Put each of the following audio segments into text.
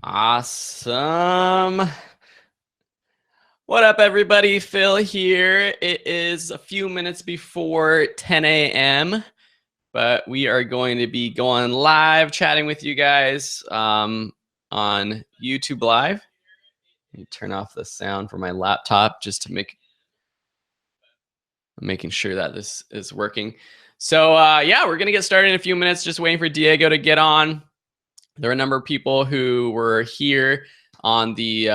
Awesome. What up, everybody? Phil here. It is a few minutes before 10 a.m., but we are going to be going live, chatting with you guys on YouTube Live. Let me turn off the sound for my laptop just to making sure that this is working. So yeah, we're going to get started in a few minutes, just waiting for Diego to get on. There are a number of people who were here on the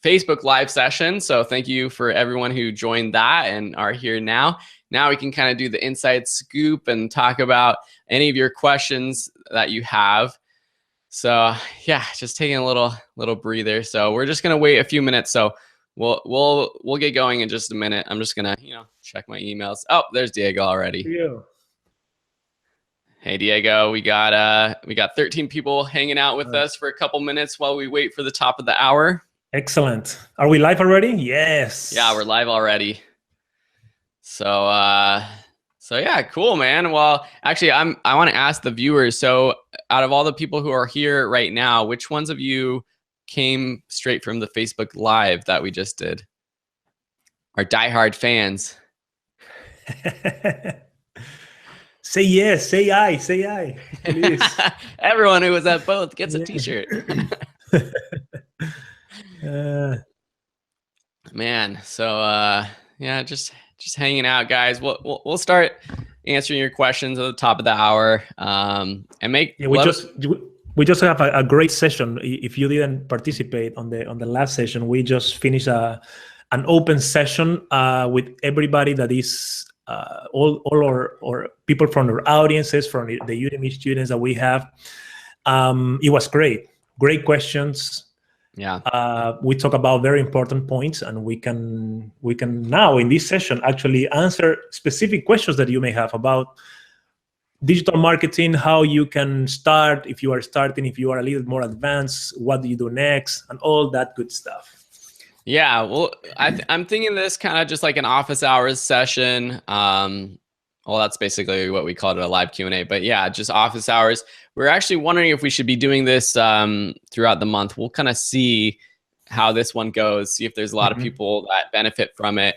Facebook live session. So thank you for everyone who joined that and are here now. Now we can kind of do the inside scoop and talk about any of your questions that you have. So yeah, just taking a little breather. So we're just gonna wait a few minutes. So we'll get going in just a minute. I'm just gonna check my emails. Oh, there's Diego already. Yeah. Hey Diego, we got 13 people hanging out with us for a couple minutes while we wait for the top of the hour. Excellent. Are we live already? Yes. Yeah, we're live already. So yeah, cool, man. Well, actually, I want to ask the viewers. So, out of all the people who are here right now, which ones of you came straight from the Facebook Live that we just did? Our diehard fans. Say yes, say aye, say aye. Please. Everyone who was at both gets a t-shirt. Man, so yeah, just hanging out, guys. We'll start answering your questions at the top of the hour. And make we just have a great session. If you didn't participate on the last session, we just finished an open session with everybody that is all our people from our audiences, from the Udemy students that we have. It was great questions. Yeah. We talk about very important points, and we can now in this session actually answer specific questions that you may have about digital marketing, how you can start, if you are starting, if you are a little more advanced, what do you do next, and all that good stuff. Yeah, well, I'm thinking this kind of just like an office hours session. Well, that's basically what we called it, a live Q&A. But yeah, just office hours. We're actually wondering if we should be doing this throughout the month. We'll kind of see how this one goes, see if there's a lot of people that benefit from it.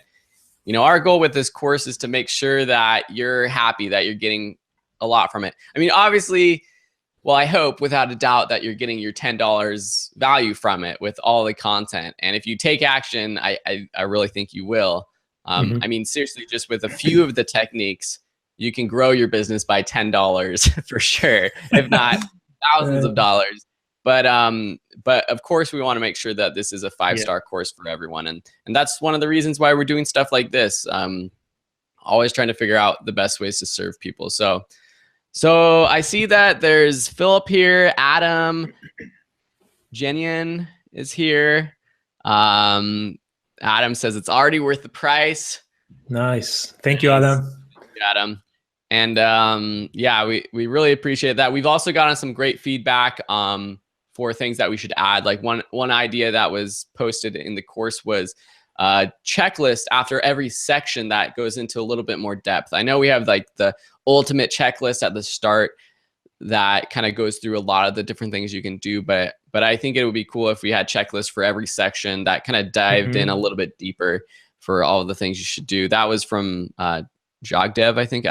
Our goal with this course is to make sure that you're happy, that you're getting a lot from it. I mean, obviously, well, I hope without a doubt that you're getting your $10 value from it with all the content. And if you take action, I really think you will. I mean, seriously, just with a few of the techniques, you can grow your business by $10 for sure, if not thousands of dollars. But of course, we want to make sure that this is a 5-star course for everyone. And that's one of the reasons why we're doing stuff like this. Always trying to figure out the best ways to serve people. So I see that there's Philip here, Adam, Jenian is here. Adam says it's already worth the price. Nice. Thank you, Adam. Thank you, Adam. And yeah, we really appreciate that. We've also gotten some great feedback for things that we should add. Like one idea that was posted in the course was a checklist after every section that goes into a little bit more depth. I know we have like the ultimate checklist at the start that kind of goes through a lot of the different things you can do, but I think it would be cool if we had checklists for every section that kind of dived in a little bit deeper for all of the things you should do. That was from Jogdev, I think,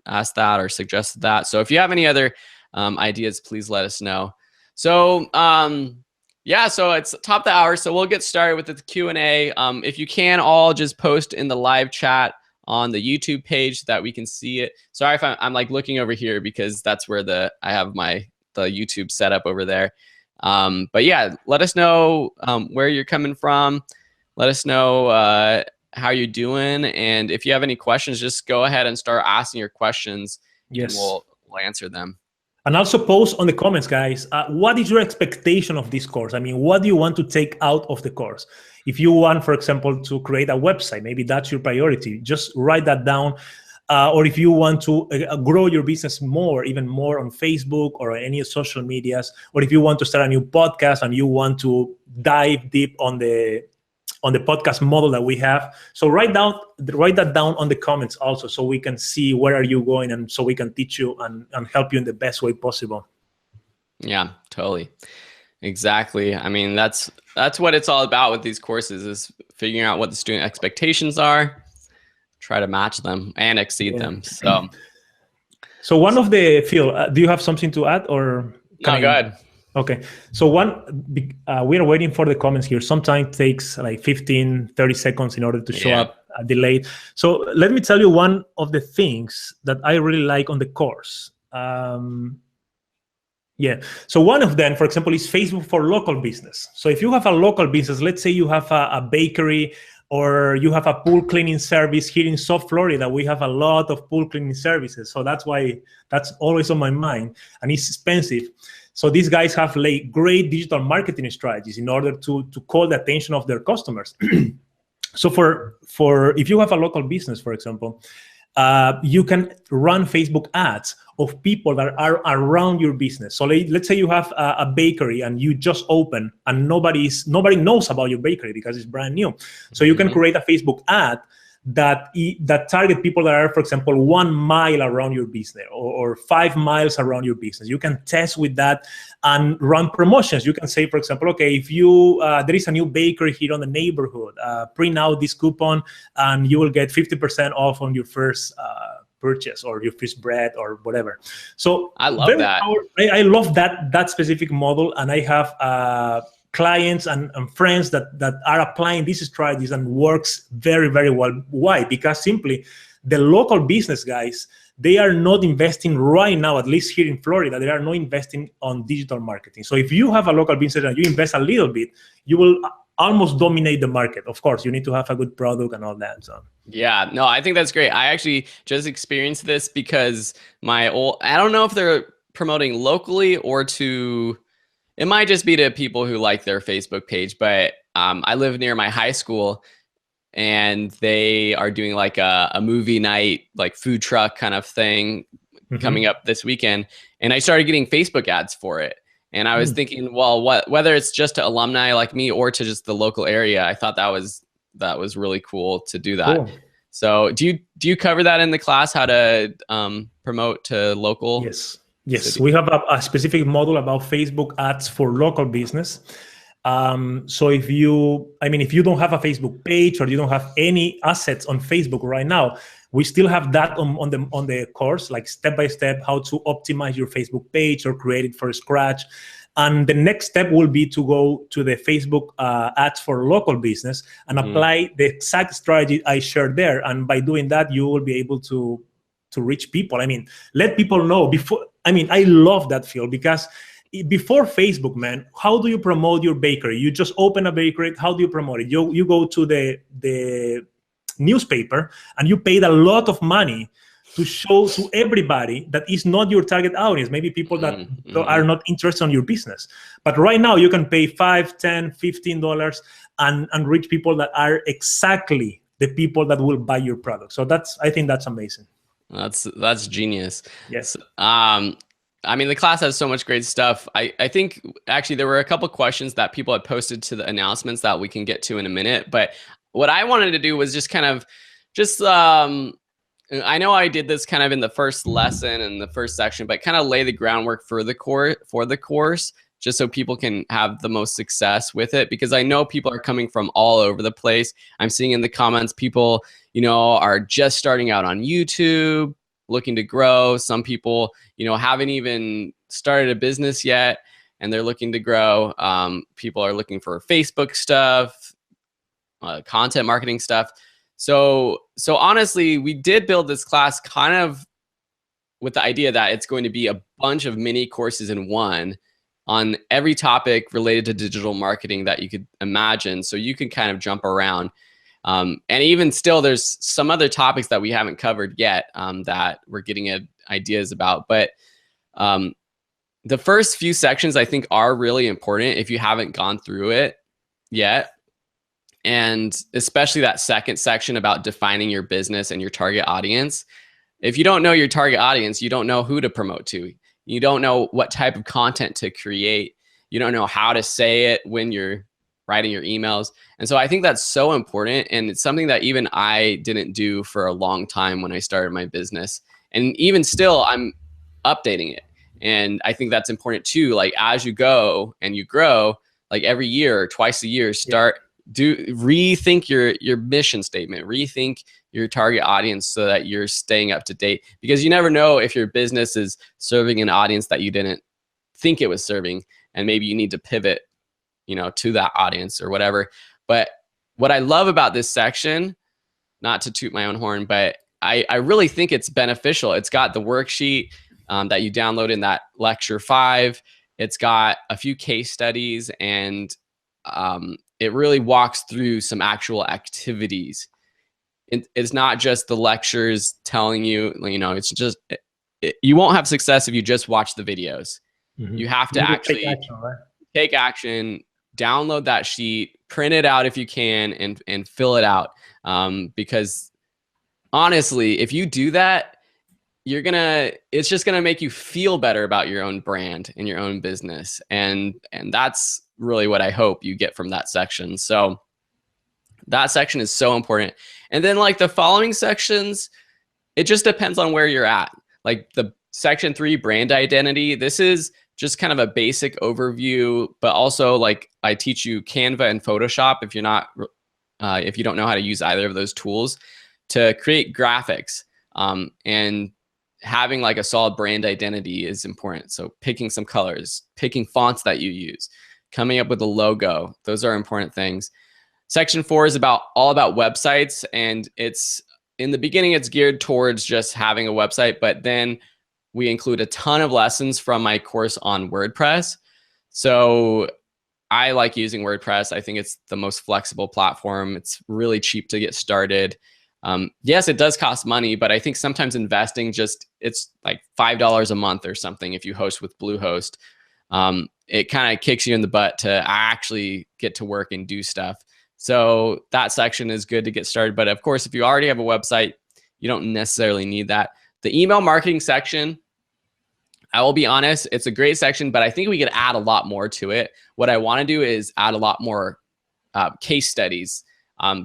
asked that or suggested that. So if you have any other ideas, please let us know. So yeah, so it's top of the hour, so we'll get started with the Q&A. If you can, all just post in the live chat on the YouTube page so that we can see it. Sorry if I'm like looking over here because that's where I have the YouTube setup over there. But yeah, let us know where you're coming from. Let us know how you're doing, and if you have any questions, just go ahead and start asking your questions. Yes, and we'll answer them. And also post on the comments, guys, what is your expectation of this course? I mean, what do you want to take out of the course? If you want, for example, to create a website, maybe that's your priority, just write that down. Or if you want to grow your business even more on Facebook or any social medias, or if you want to start a new podcast and you want to dive deep on the podcast model that we have. So write that down on the comments also, so we can see where are you going, and so we can teach you and help you in the best way possible. Yeah, totally. Exactly. I mean, that's what it's all about with these courses, is figuring out what the student expectations are, try to match them and exceed Yeah. them. So, So one of the Phil, do you have something to add, or can no, go I? ahead. Okay. So we are waiting for the comments here. Sometimes it takes like 15, 30 seconds in order to show Yeah. up delayed. So let me tell you one of the things that I really like on the course. Yeah. So one of them, for example, is Facebook for local business. So if you have a local business, let's say you have a bakery, or you have a pool cleaning service here in South Florida. We have a lot of pool cleaning services. So that's why that's always on my mind, and it's expensive. So these guys have like great digital marketing strategies in order to call the attention of their customers. So for if you have a local business, for example, you can run Facebook ads of people that are around your business. So let's say you have a bakery and you just open, and nobody knows about your bakery because it's brand new. So you can create a Facebook ad that target people that are, for example, 1 mile around your business, or 5 miles around your business. You can test with that and run promotions. You can say, for example, okay, if you there is a new bakery here on the neighborhood, print out this coupon and you will get 50% off on your first purchase, or your first bread, or whatever. So I love that. I love that specific model, and I have clients and friends that are applying these strategies, and works very, very well. Why? Because simply the local business guys, they are not investing right now, at least here in Florida, they are not investing on digital marketing. So if you have a local business and you invest a little bit, you will almost dominate the market. Of course, you need to have a good product and all that. So yeah, no, I think that's great. I actually just experienced this because I don't know if they're promoting locally or to, it might just be to people who like their Facebook page, but I live near my high school, and they are doing like a movie night, like food truck kind of thing coming up this weekend. And I started getting Facebook ads for it. And I was thinking, well, whether it's just to alumni like me or to just the local area, I thought that was really cool to do that. Cool. So do you cover that in the class, how to promote to local? Yes. Yes, we have a specific model about Facebook ads for local business. So if you don't have a Facebook page, or you don't have any assets on Facebook right now, we still have that on the course, like step by step, how to optimize your Facebook page or create it from scratch. And the next step will be to go to the Facebook ads for local business and apply the exact strategy I shared there. And by doing that, you will be able to reach people. I mean, let people know before. I mean, I love that field, because before Facebook, man, how do you promote your bakery? You just open a bakery. How do you promote it? You go to the newspaper and you paid a lot of money to show to everybody that is not your target audience, maybe people that are not interested in your business. But right now you can pay $5, $10, $15 and reach people that are exactly the people that will buy your product. So I think that's amazing. That's genius. Yes. I mean, the class has so much great stuff. I think actually there were a couple questions that people had posted to the announcements that we can get to in a minute. But what I wanted to do was just kind of I know I did this kind of in the first lesson and the first section, but kind of lay the groundwork for the course, just so people can have the most success with it. Because I know people are coming from all over the place. I'm seeing in the comments, people, are just starting out on YouTube, looking to grow. Some people, haven't even started a business yet, and they're looking to grow. People are looking for Facebook stuff, content marketing stuff. So honestly, we did build this class kind of with the idea that it's going to be a bunch of mini courses in one on every topic related to digital marketing that you could imagine. So you can kind of jump around. And even still, there's some other topics that we haven't covered yet that we're getting ideas about. But the first few sections, I think, are really important if you haven't gone through it yet. And especially that second section about defining your business and your target audience. If you don't know your target audience, you don't know who to promote to. You don't know what type of content to create. You don't know how to say it when you're writing your emails. And so I think that's so important. And it's something that even I didn't do for a long time when I started my business. And even still, I'm updating it. And I think that's important too. Like as you go and you grow, like every year, twice a year, rethink your mission statement, rethink your target audience so that you're staying up to date, because you never know if your business is serving an audience that you didn't think it was serving. And maybe you need to pivot, to that audience or whatever. But what I love about this section, not to toot my own horn, but I really think it's beneficial. It's got the worksheet that you download in that lecture 5. It's got a few case studies, and it really walks through some actual activities. It's not just the lectures telling you, it's just, you won't have success if you just watch the videos. Mm-hmm. You have to actually take action, download that sheet, print it out if you can, and fill it out. Because honestly, if you do that, it's just gonna make you feel better about your own brand and your own business. And that's really what I hope you get from that section. So that section is so important. And then like the following sections, it just depends on where you're at. Like the section 3, brand identity, this is just kind of a basic overview, but also like I teach you Canva and Photoshop if you don't know how to use either of those tools to create graphics. And having like a solid brand identity is important. So picking some colors, picking fonts that you use, coming up with a logo, those are important things. Section 4 is all about websites, and it's in the beginning, it's geared towards just having a website, but then we include a ton of lessons from my course on WordPress. So I like using WordPress. I think it's the most flexible platform. It's really cheap to get started. Yes, it does cost money, but I think sometimes investing it's like $5 a month or something if you host with Bluehost. It kind of kicks you in the butt to actually get to work and do stuff. So that section is good to get started. But of course, if you already have a website, you don't necessarily need that. The email marketing section, I will be honest, it's a great section, but I think we could add a lot more to it. What I want to do is add a lot more case studies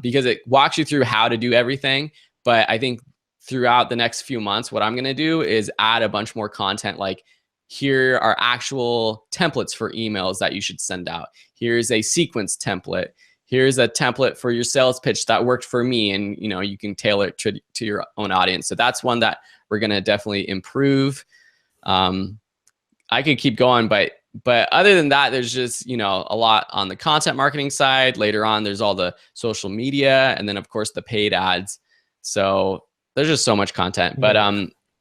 because it walks you through how to do everything. But I think throughout the next few months, what I'm going to do is add a bunch more content. Like here are actual templates for emails that you should send out. Here's a sequence template. Here's a template for your sales pitch that worked for me. And you can tailor it to your own audience. So that's one that we're going to definitely improve. I could keep going, but other than that, there's just, a lot on the content marketing side. Later on, there's all the social media, and then of course the paid ads. So there's just so much content, but,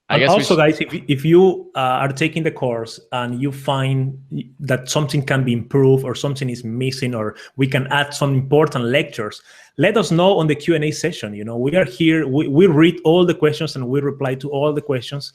I guess also guys, if you are taking the course and you find that something can be improved or something is missing, or we can add some important lectures, let us know on the Q&A session. We are here, we read all the questions and we reply to all the questions.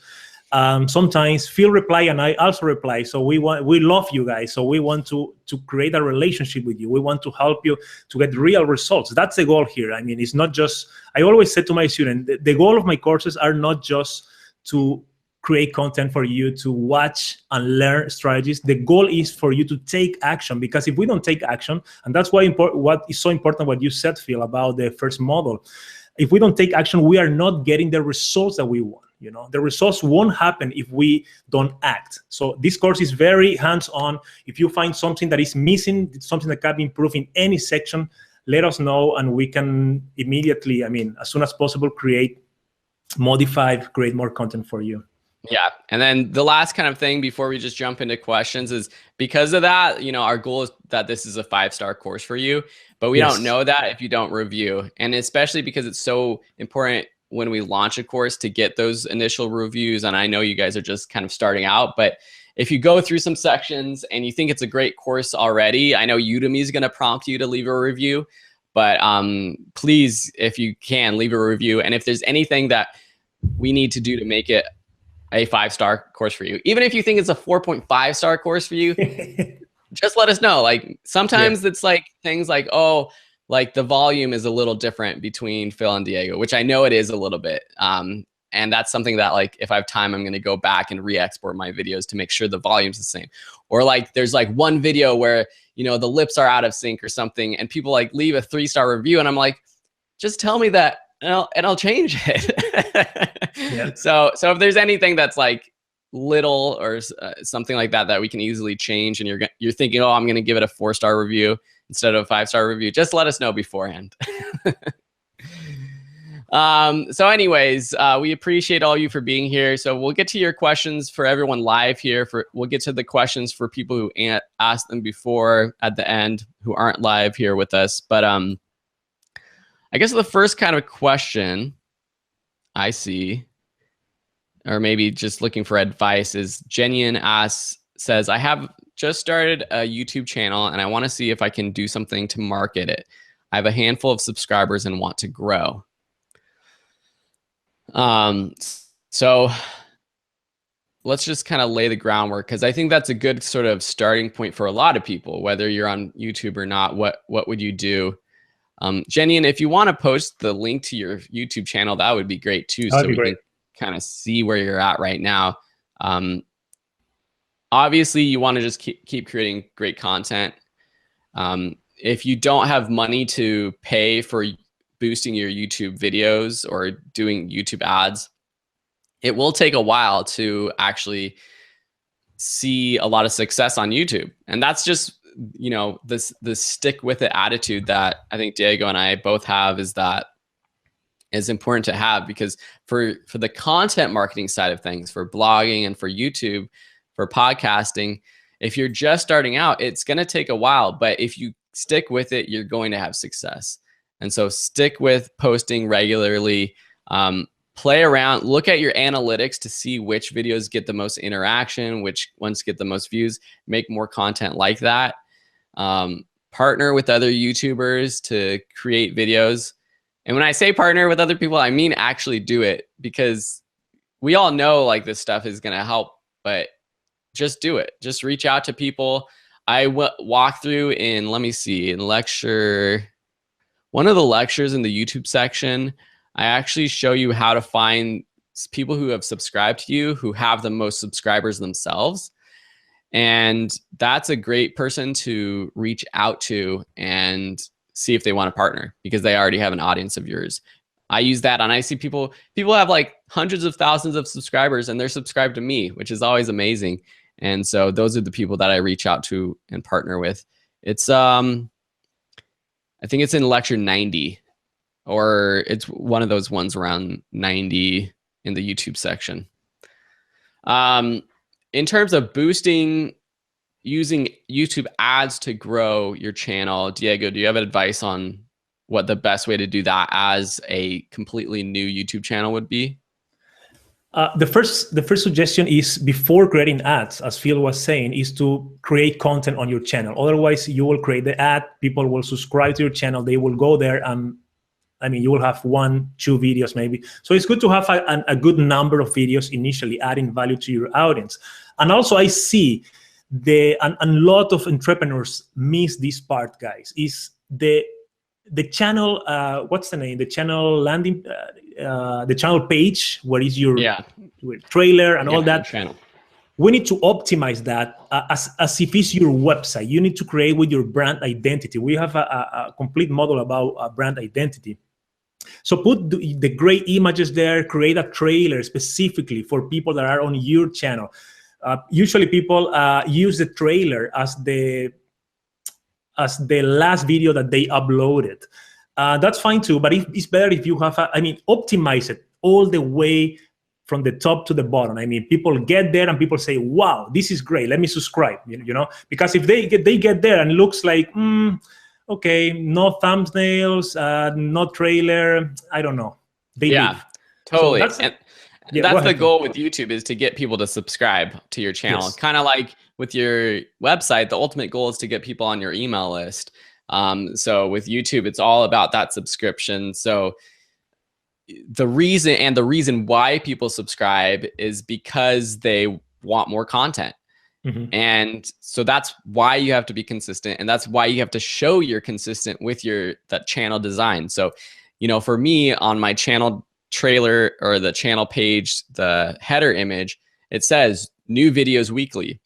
Sometimes Phil reply and I also reply. So we love you guys. So we want to create a relationship with you. We want to help you to get real results. That's the goal here. I mean, it's not just, I always say to my students, the goal of my courses are not just to create content for you to watch and learn strategies. The goal is for you to take action, because if we don't take action, and that's why what is so important what you said, Phil, about the first model. If we don't take action, we are not getting the results that we want. The results won't happen if we don't act. So this course is very hands-on. If you find something that is missing, something that can be improved in any section, let us know, and we can immediately, as soon as possible, create more content for you. Yeah. And then the last kind of thing before we just jump into questions is, because of that, our goal is that this is a 5-star course for you, but we don't know that if you don't review. And especially because it's so important when we launch a course to get those initial reviews. And I know you guys are just kind of starting out, but if you go through some sections and you think it's a great course already, I know Udemy is going to prompt you to leave a review, but please, if you can, leave a review. And if there's anything that we need to do to make it a 5-star course for you, even if you think it's a 4.5-star course for you, just let us know. Like sometimes it's like things like, oh, like the volume is a little different between Phil and Diego, which I know it is a little bit. And that's something that, like, if I have time, I'm going to go back and re-export my videos to make sure the volume's the same. Or like there's like one video where, the lips are out of sync or something, and people like leave a 3-star review, and I'm like, just tell me that and I'll change it. So if there's anything that's like little or something like that that we can easily change, and you're thinking, oh, I'm going to give it a 4-star review instead of a 5-star review, just let us know beforehand. So anyways, we appreciate all of you for being here. So we'll get to your questions for everyone live here. We'll get to the questions for people who asked them before at the end who aren't live here with us. But I guess the first kind of question I see, or maybe just looking for advice, is Jenian says, I have just started a YouTube channel and I want to see if I can do something to market it. I have a handful of subscribers and want to grow. So let's just kind of lay the groundwork, because I think that's a good sort of starting point for a lot of people, whether you're on YouTube or not. What would you do? Jenny, and if you want to post the link to your YouTube channel, that would be great too. So we can kind of see where you're at right now. Obviously you want to just keep creating great content. If you don't have money to pay for boosting your YouTube videos or doing YouTube ads, it will take a while to actually see a lot of success on YouTube. And that's just, you know, this stick with it attitude that I think Diego and I both have, is important to have, because for the content marketing side of things, for blogging and for YouTube, for podcasting, if you're just starting out, it's going to take a while, but if you stick with it, you're going to have success. And so stick with posting regularly, play around, look at your analytics to see which videos get the most interaction, which ones get the most views, make more content like that. Partner with other YouTubers to create videos. And when I say partner with other people, I mean actually do it, because we all know like this stuff is going to help, but just do it. Just reach out to people. I walk through in, let me see, in one of the lectures in the YouTube section, I actually show you how to find people who have subscribed to you, who have the most subscribers themselves. And that's a great person to reach out to and see if they want to partner, because they already have an audience of yours. I use that, and I see people have like hundreds of thousands of subscribers and they're subscribed to me, which is always amazing. And so those are the people that I reach out to and partner with. It's, I think it's in lecture 90, or it's one of those ones around 90 in the YouTube section. In terms of using YouTube ads to grow your channel, Diego, do you have advice on what the best way to do that as a completely new YouTube channel would be? The first suggestion is, before creating ads, as Phil was saying, is to create content on your channel. Otherwise, you will create the ad, people will subscribe to your channel, they will go there, and I mean, you will have 1-2 videos maybe. So it's good to have a good number of videos initially, adding value to your audience. And also, I see a lot of entrepreneurs miss this part, guys, is the channel, what's the name? The channel landing, the channel page, where is your trailer and all that. Channel. We need to optimize that as if it's your website. You need to create with your brand identity. We have a complete model about brand identity. So put the great images there, create a trailer specifically for people that are on your channel. Usually people use the trailer as the last video that they uploaded. That's fine too, but it's better if you have, optimize it all the way from the top to the bottom. I mean, people get there and people say, wow, this is great, let me subscribe, you know, because if they get there and it looks like, okay, no thumbnails, no trailer, I don't know. They leave. Totally. So that's the goal with YouTube, is to get people to subscribe to your channel. Yes. Kind of like with your website, the ultimate goal is to get people on your email list. So with YouTube, it's all about that subscription. So the reason why people subscribe is because they want more content. Mm-hmm. And so that's why you have to be consistent, and that's why you have to show you're consistent with that channel design. So, you know, for me, on my channel trailer or the channel page, the header image, it says new videos weekly.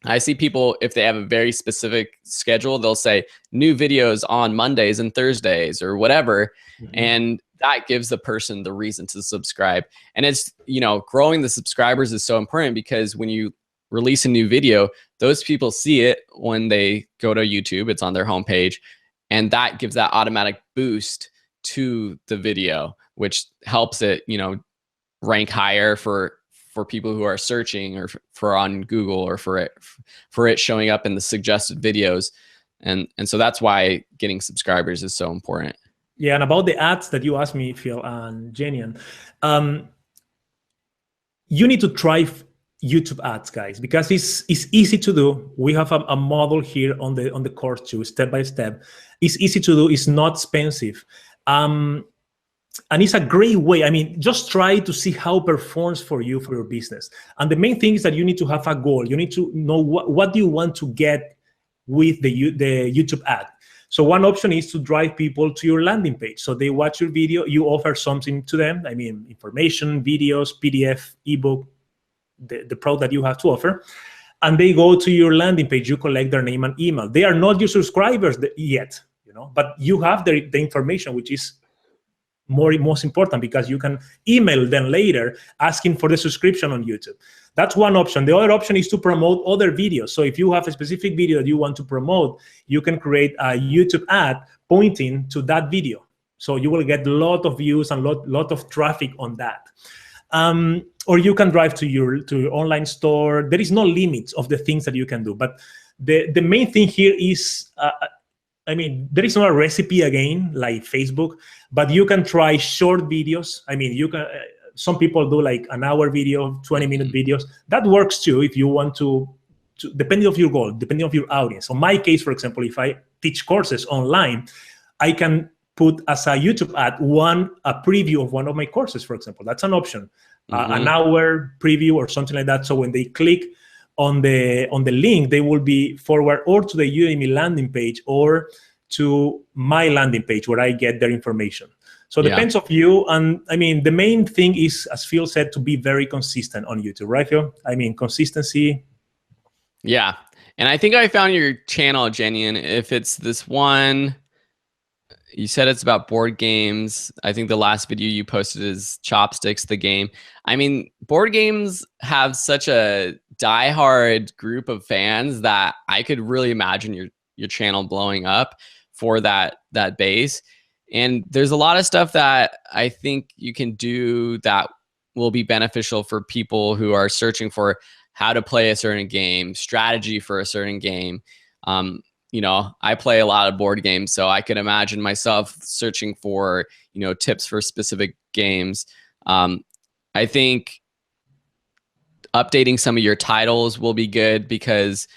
I see people, if they have a very specific schedule, they'll say new videos on Mondays and Thursdays or whatever. Mm-hmm. And that gives the person the reason to subscribe. And it's, you know, growing the subscribers is so important, because when you release a new video, those people see it when they go to YouTube, it's on their homepage, and that gives that automatic boost to the video, which helps it, you know, rank higher for people who are searching, or for on Google, or for it showing up in the suggested videos. And so that's why getting subscribers is so important. Yeah, and about the ads that you asked me, Phil and Jenian, you need to try YouTube ads, guys, because it's easy to do. We have a model here on the course too, step by step. It's easy to do. It's not expensive, and it's a great way. I mean, just try to see how it performs for you, for your business. And the main thing is that you need to have a goal. You need to know what do you want to get with the YouTube ad. So one option is to drive people to your landing page. So they watch your video, you offer something to them. I mean, information, videos, PDF, ebook, the product that you have to offer. And they go to your landing page, you collect their name and email. They are not your subscribers yet, you know, but you have the information, which is most important, because you can email them later asking for the subscription on YouTube. That's one option. The other option is to promote other videos. So if you have a specific video that you want to promote, you can create a YouTube ad pointing to that video. So you will get a lot of views and lot of traffic on that. Or you can drive to your online store. There is no limits of the things that you can do. But the main thing here is, I mean, there is not a recipe again like Facebook, but you can try short videos. I mean, you can. Some people do like an hour video, 20-minute videos. That works too if you want to, depending on your goal, depending on your audience. So my case, for example, if I teach courses online, I can put as a YouTube ad a preview of one of my courses, for example. That's an option, an hour preview or something like that. So when they click on the link, they will be forward or to the Udemy landing page or to my landing page where I get their information. So it depends on you. And I mean, the main thing is, as Phil said, to be very consistent on YouTube, right, Phil? I mean, consistency. Yeah. And I think I found your channel, Jenian. If it's this one, you said it's about board games. I think the last video you posted is Chopsticks, the game. I mean, board games have such a diehard group of fans that I could really imagine your channel blowing up for that base. And there's a lot of stuff that I think you can do that will be beneficial for people who are searching for how to play a certain game, strategy for a certain game. You know, I play a lot of board games, so I could imagine myself searching for, you know, tips for specific games. I think updating some of your titles will be good, because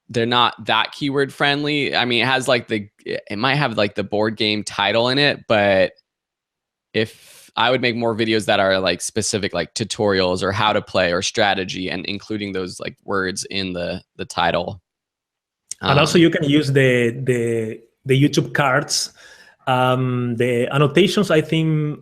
they're not that keyword friendly. I mean, it has like it might have like the board game title in it, but if I would make more videos that are like specific, like tutorials or how to play or strategy, and including those like words in the title. And also you can use the YouTube cards, the annotations. I think,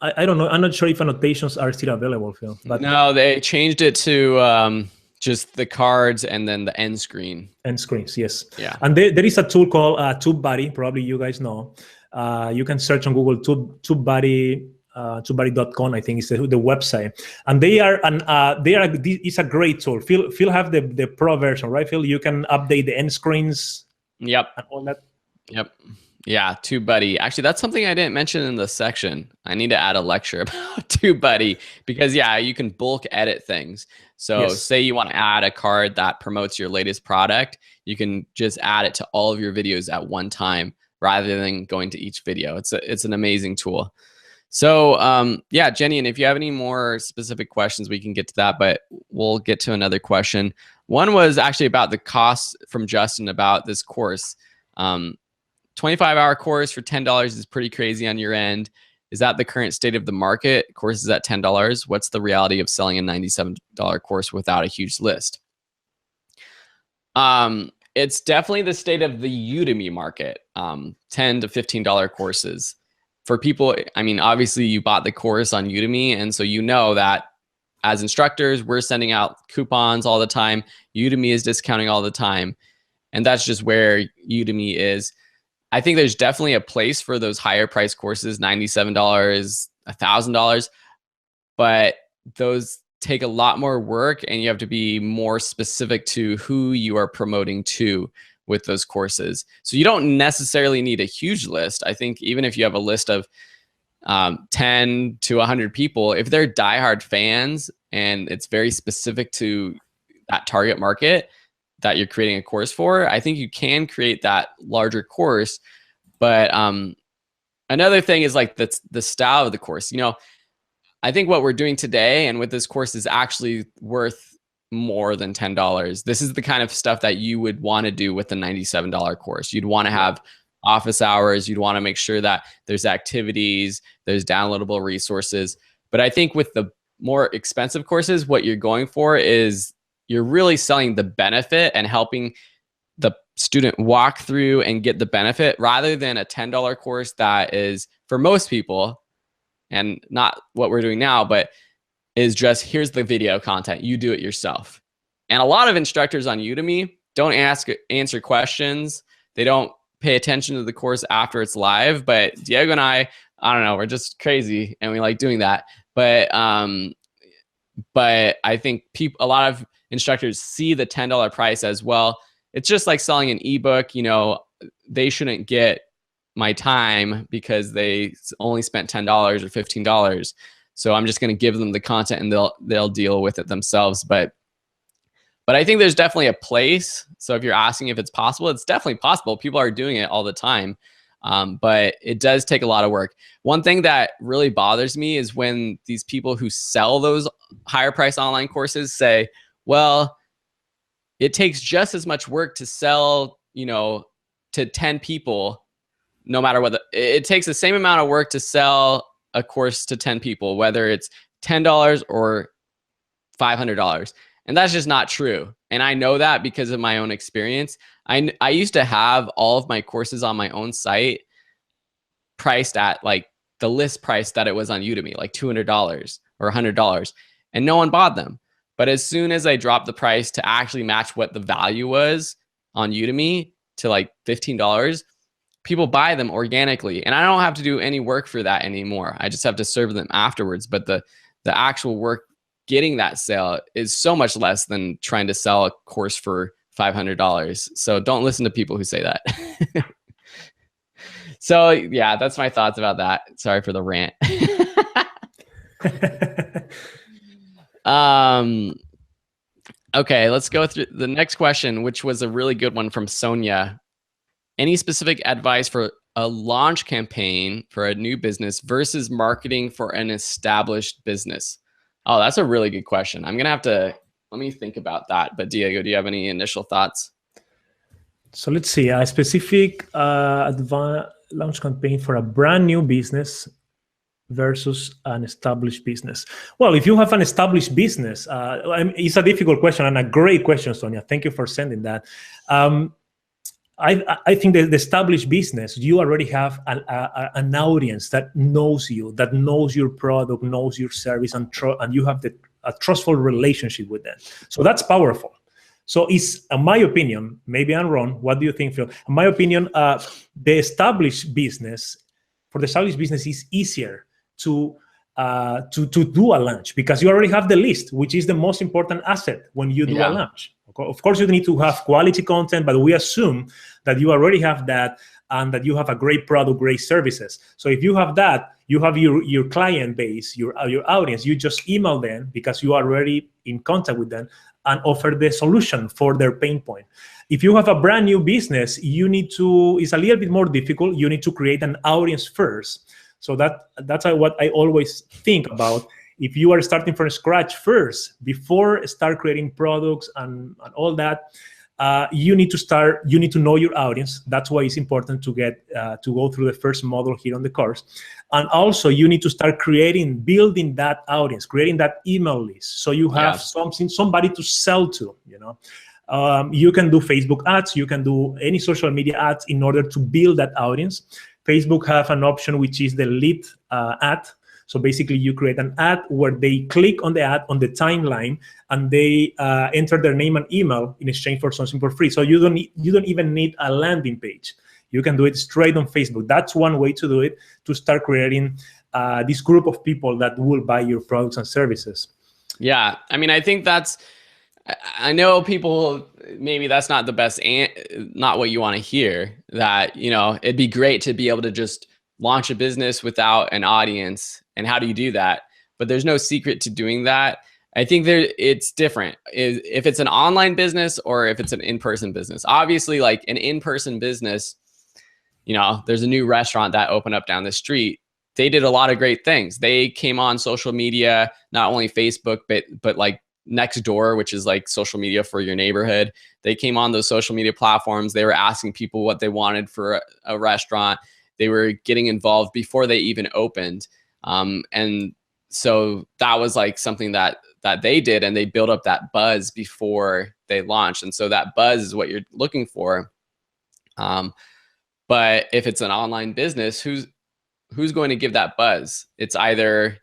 I don't know. I'm not sure if annotations are still available, Phil. But no, they changed it to just the cards and then the end screen. End screens, yes. Yeah. And there is a tool called TubeBuddy. Probably you guys know. You can search on Google TubeBuddy. TubeBuddy.com, I think is the website, and it's a great tool. Phil have the pro version, right, Phil? You can update the end screens. Yep. And all that. Yep. Yeah, TubeBuddy. Actually, that's something I didn't mention in the section. I need to add a lecture about TubeBuddy, because yeah, you can bulk edit things. So say you want to add a card that promotes your latest product, you can just add it to all of your videos at one time rather than going to each video. It's an amazing tool. So yeah, Jenny, and if you have any more specific questions, we can get to that, but we'll get to another question. One was actually about the cost from Justin about this course. 25-hour course for $10 is pretty crazy on your end. Is that the current state of the market? Courses at $10. What's the reality of selling a $97 course without a huge list? It's definitely the state of the Udemy market, $10 to $15 courses. For people, I mean, obviously you bought the course on Udemy, and so you know that as instructors, we're sending out coupons all the time. Udemy is discounting all the time, and that's just where Udemy is. I think there's definitely a place for those higher price courses, $97, $1,000, but those take a lot more work, and you have to be more specific to who you are promoting to with those courses. So you don't necessarily need a huge list. I think even if you have a list of 10 to 100 people, if they're diehard fans and it's very specific to that target market that you're creating a course for, I think you can create that larger course. But another thing is like the style of the course. You know, I think what we're doing today and with this course is actually worth more than $10. This is the kind of stuff that you would want to do with the $97 course. You'd want to have office hours. You'd want to make sure that there's activities, there's downloadable resources. But I think with the more expensive courses, what you're going for is you're really selling the benefit and helping the student walk through and get the benefit, rather than a $10 course that is, for most people, and not what we're doing now, but is just, here's the video content, you do it yourself. And a lot of instructors on Udemy don't answer questions. They don't pay attention to the course after it's live. But Diego and I don't know, we're just crazy and we like doing that. But I think a lot of instructors see the $10 price as, well, it's just like selling an ebook. You know, they shouldn't get my time because they only spent $10 or $15. So I'm just going to give them the content and they'll deal with it themselves. But I think there's definitely a place. So if you're asking if it's possible, it's definitely possible. People are doing it all the time. But it does take a lot of work. One thing that really bothers me is when these people who sell those higher price online courses say, well, it takes just as much work to sell, you know, to 10 people, no matter what. It takes the same amount of work to sell a course to 10 people, whether it's $10 or $500. And that's just not true. And I know that because of my own experience. I used to have all of my courses on my own site priced at like the list price that it was on Udemy, like $200 or $100, and no one bought them. But as soon as I dropped the price to actually match what the value was on Udemy to like $15, people buy them organically. And I don't have to do any work for that anymore. I just have to serve them afterwards. But the actual work getting that sale is so much less than trying to sell a course for $500. So don't listen to people who say that. So yeah, that's my thoughts about that. Sorry for the rant. Okay, let's go through the next question, which was a really good one from Sonia. Any specific advice for a launch campaign for a new business versus marketing for an established business? Oh, that's a really good question. I'm going to have to, let me think about that. But Diego, do you have any initial thoughts? So let's see, a specific launch campaign for a brand new business versus an established business. Well, if you have an established business, it's a difficult question and a great question, Sonia. Thank you for sending that. I think that the established business, you already have an audience that knows you, that knows your product, knows your service, and you have a trustful relationship with them. So that's powerful. So it's, in my opinion, maybe I'm wrong. What do you think, Phil? In my opinion, the established business, for the established business, is easier to do a launch because you already have the list, which is the most important asset when you do a launch. Of course, you need to have quality content, but we assume that you already have that and that you have a great product, great services. So if you have that, you have your client base, your audience. You just email them because you are already in contact with them and offer the solution for their pain point. If you have a brand new business, you need to, it's a little bit more difficult. You need to create an audience first. So that's what I always think about. If you are starting from scratch first, before start creating products and all that, you need to know your audience. That's why it's important to get to go through the first model here on the course. And also you need to start building that audience, creating that email list. So you have somebody to sell to, you know. You can do Facebook ads, you can do any social media ads in order to build that audience. Facebook have an option which is the lead ad. So basically you create an ad where they click on the ad on the timeline and they enter their name and email in exchange for something for free. So you don't even need a landing page. You can do it straight on Facebook. That's one way to do it, to start creating this group of people that will buy your products and services. Yeah, I mean, I think I know people, maybe that's not the best, not what you want to hear, that, you know, it'd be great to be able to just launch a business without an audience. And how do you do that? But there's no secret to doing that. I think it's different if it's an online business or if it's an in-person business. Obviously, like an in-person business, you know, there's a new restaurant that opened up down the street. They did a lot of great things. They came on social media, not only Facebook, but like Nextdoor, which is like social media for your neighborhood. They came on those social media platforms. They were asking people what they wanted for a restaurant. They were getting involved before they even opened. And so that was like something that they did, and they built up that buzz before they launched. And so that buzz is what you're looking for. But if it's an online business, who's going to give that buzz? It's either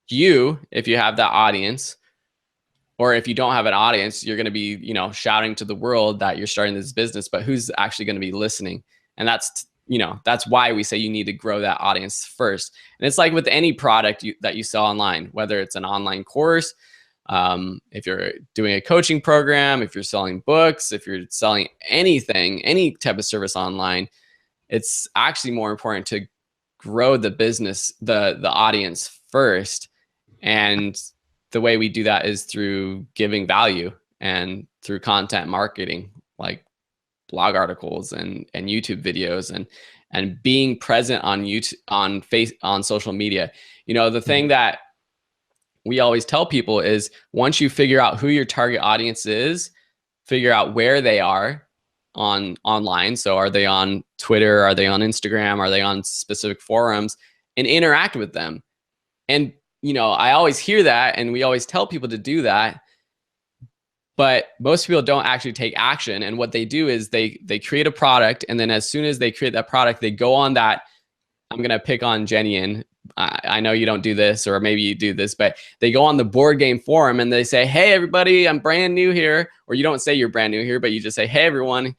you, if you have that audience, or if you don't have an audience, you're going to be, you know, shouting to the world that you're starting this business, but who's actually going to be listening? And that's, you know, that's why we say you need to grow that audience first. And it's like with any product that you sell online, whether it's an online course, if you're doing a coaching program, if you're selling books, if you're selling anything, any type of service online, it's actually more important to grow the business, the audience first. And the way we do that is through giving value and through content marketing, like blog articles and YouTube videos, and being present on YouTube, on social media. You know, the thing that we always tell people is, once you figure out who your target audience is, figure out where they are online. So are they on Twitter? Are they on Instagram? Are they on specific forums? And interact with them. And you know, I always hear that, and we always tell people to do that, but most people don't actually take action. And what they do is they create a product, and then as soon as they create that product, they go on that. I'm gonna pick on Jenny, and I know you don't do this, or maybe you do this, but they go on the board game forum and they say, "Hey everybody, I'm brand new here," or you don't say you're brand new here, but you just say, "Hey everyone,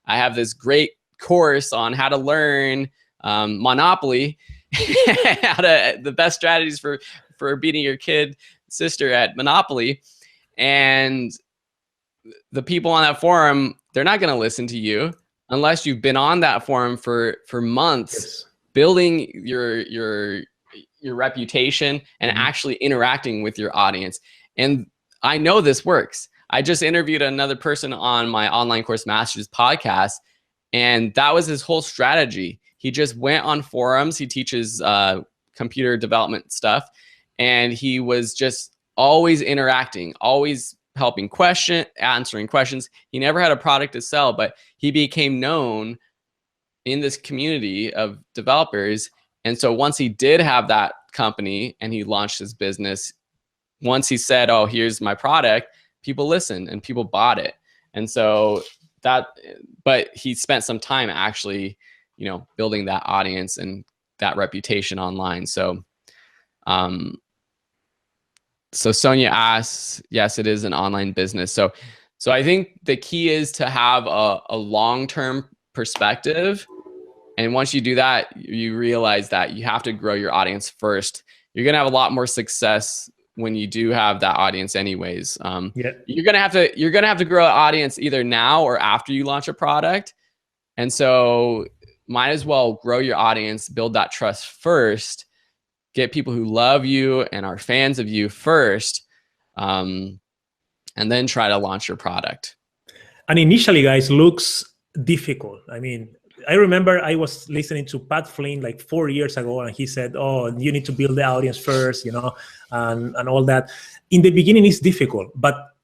I have this great course on how to learn Monopoly, the best strategies for beating your sister at Monopoly." And the people on that forum, they're not going to listen to you unless you've been on that forum for months, yes, building your reputation and actually interacting with your audience. And I know this works. I just interviewed another person on my Online Course Masters podcast, and that was his whole strategy. He just went on forums. He teaches computer development stuff, and he was just always interacting, always helping answering questions. He never had a product to sell, but he became known in this community of developers. And so once he did have that company and he launched his business, once he said, "Oh, here's my product," people listened and people bought it. And so but he spent some time actually, you know, building that audience and that reputation online. So, so Sonia asks, yes, it is an online business. So I think the key is to have a long-term perspective. And once you do that, you realize that you have to grow your audience first. You're going to have a lot more success when you do have that audience anyways. Yeah. You're going to have to grow an audience either now or after you launch a product. And so might as well grow your audience, build that trust first, get people who love you and are fans of you first, and then try to launch your product. And initially, guys, looks difficult. I mean, I remember I was listening to Pat Flynn like 4 years ago, and he said, "Oh, you need to build the audience first, you know, and all that." In the beginning, it's difficult, but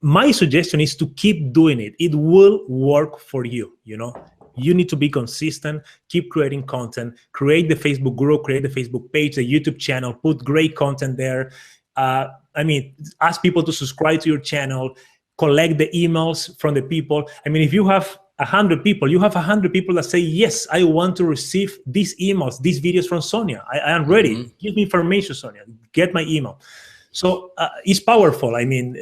my suggestion is to keep doing it. It will work for you, you know. You need to be consistent, keep creating content, create the Facebook group, create the Facebook page, the YouTube channel, put great content there. I mean, ask people to subscribe to your channel, collect the emails from the people. I mean, if you have 100 people, you have 100 people that say, "Yes, I want to receive these emails, these videos from Sonia. I am ready. Mm-hmm. Give me information, Sonia. Get my email." So it's powerful. I mean,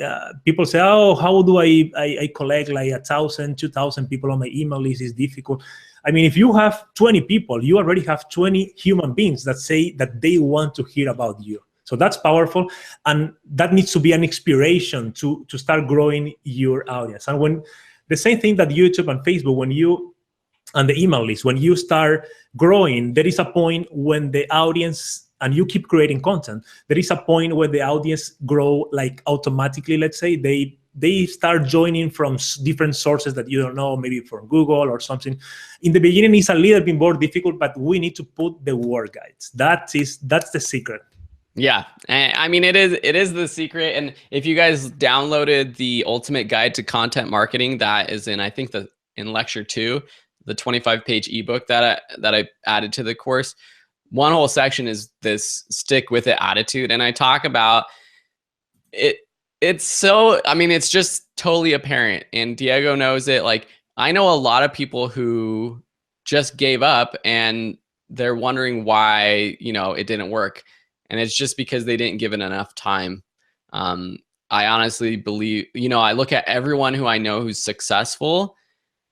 people say, "Oh, how do I collect like 1,000, 2,000 people on my email list? It's difficult." I mean, if you have 20 people, you already have 20 human beings that say that they want to hear about you. So that's powerful, and that needs to be an inspiration to start growing your audience. And when the same thing that YouTube and Facebook, when you and the email list, when you start growing, there is a point when the audience, and you keep creating content, there is a point where the audience grow like automatically. Let's say they start joining from different sources that you don't know, maybe from Google or something. In the beginning, it's a little bit more difficult, but we need to put the word, guys. That's the secret. Yeah, I mean, it is the secret. And if you guys downloaded the Ultimate Guide to Content Marketing, that is in, I think, in lecture 2, the 25-page ebook that I added to the course. One whole section is this stick with it attitude, and I talk about it. It's so, I mean, it's just totally apparent, and Diego knows it. Like, I know a lot of people who just gave up, and they're wondering why, it didn't work. And it's just because they didn't give it enough time. I honestly believe, I look at everyone who I know who's successful,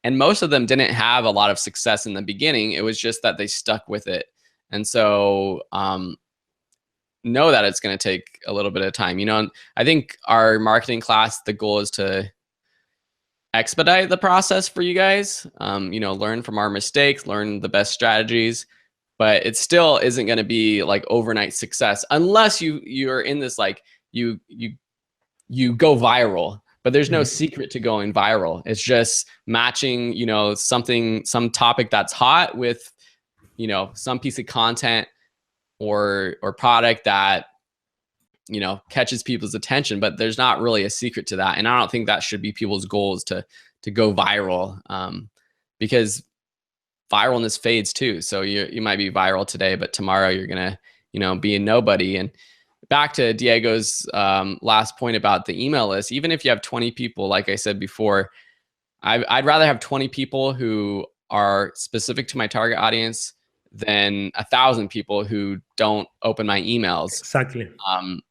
and most of them didn't have a lot of success in the beginning. It was just that they stuck with it. And so know that it's going to take a little bit of time. I think our marketing class, the goal is to expedite the process for you guys, learn from our mistakes, learn the best strategies. But it still isn't going to be like overnight success unless you're in this, like you go viral. But there's no secret to going viral. It's just matching, some topic that's hot with, some piece of content or product that, catches people's attention. But there's not really a secret to that. And I don't think that should be people's goals to go viral, because viralness fades too. So you might be viral today, but tomorrow you're gonna, be a nobody. And back to Diego's last point about the email list, even if you have 20 people, like I said before, I'd rather have 20 people who are specific to my target audience than 1,000 people who don't open my emails. Exactly.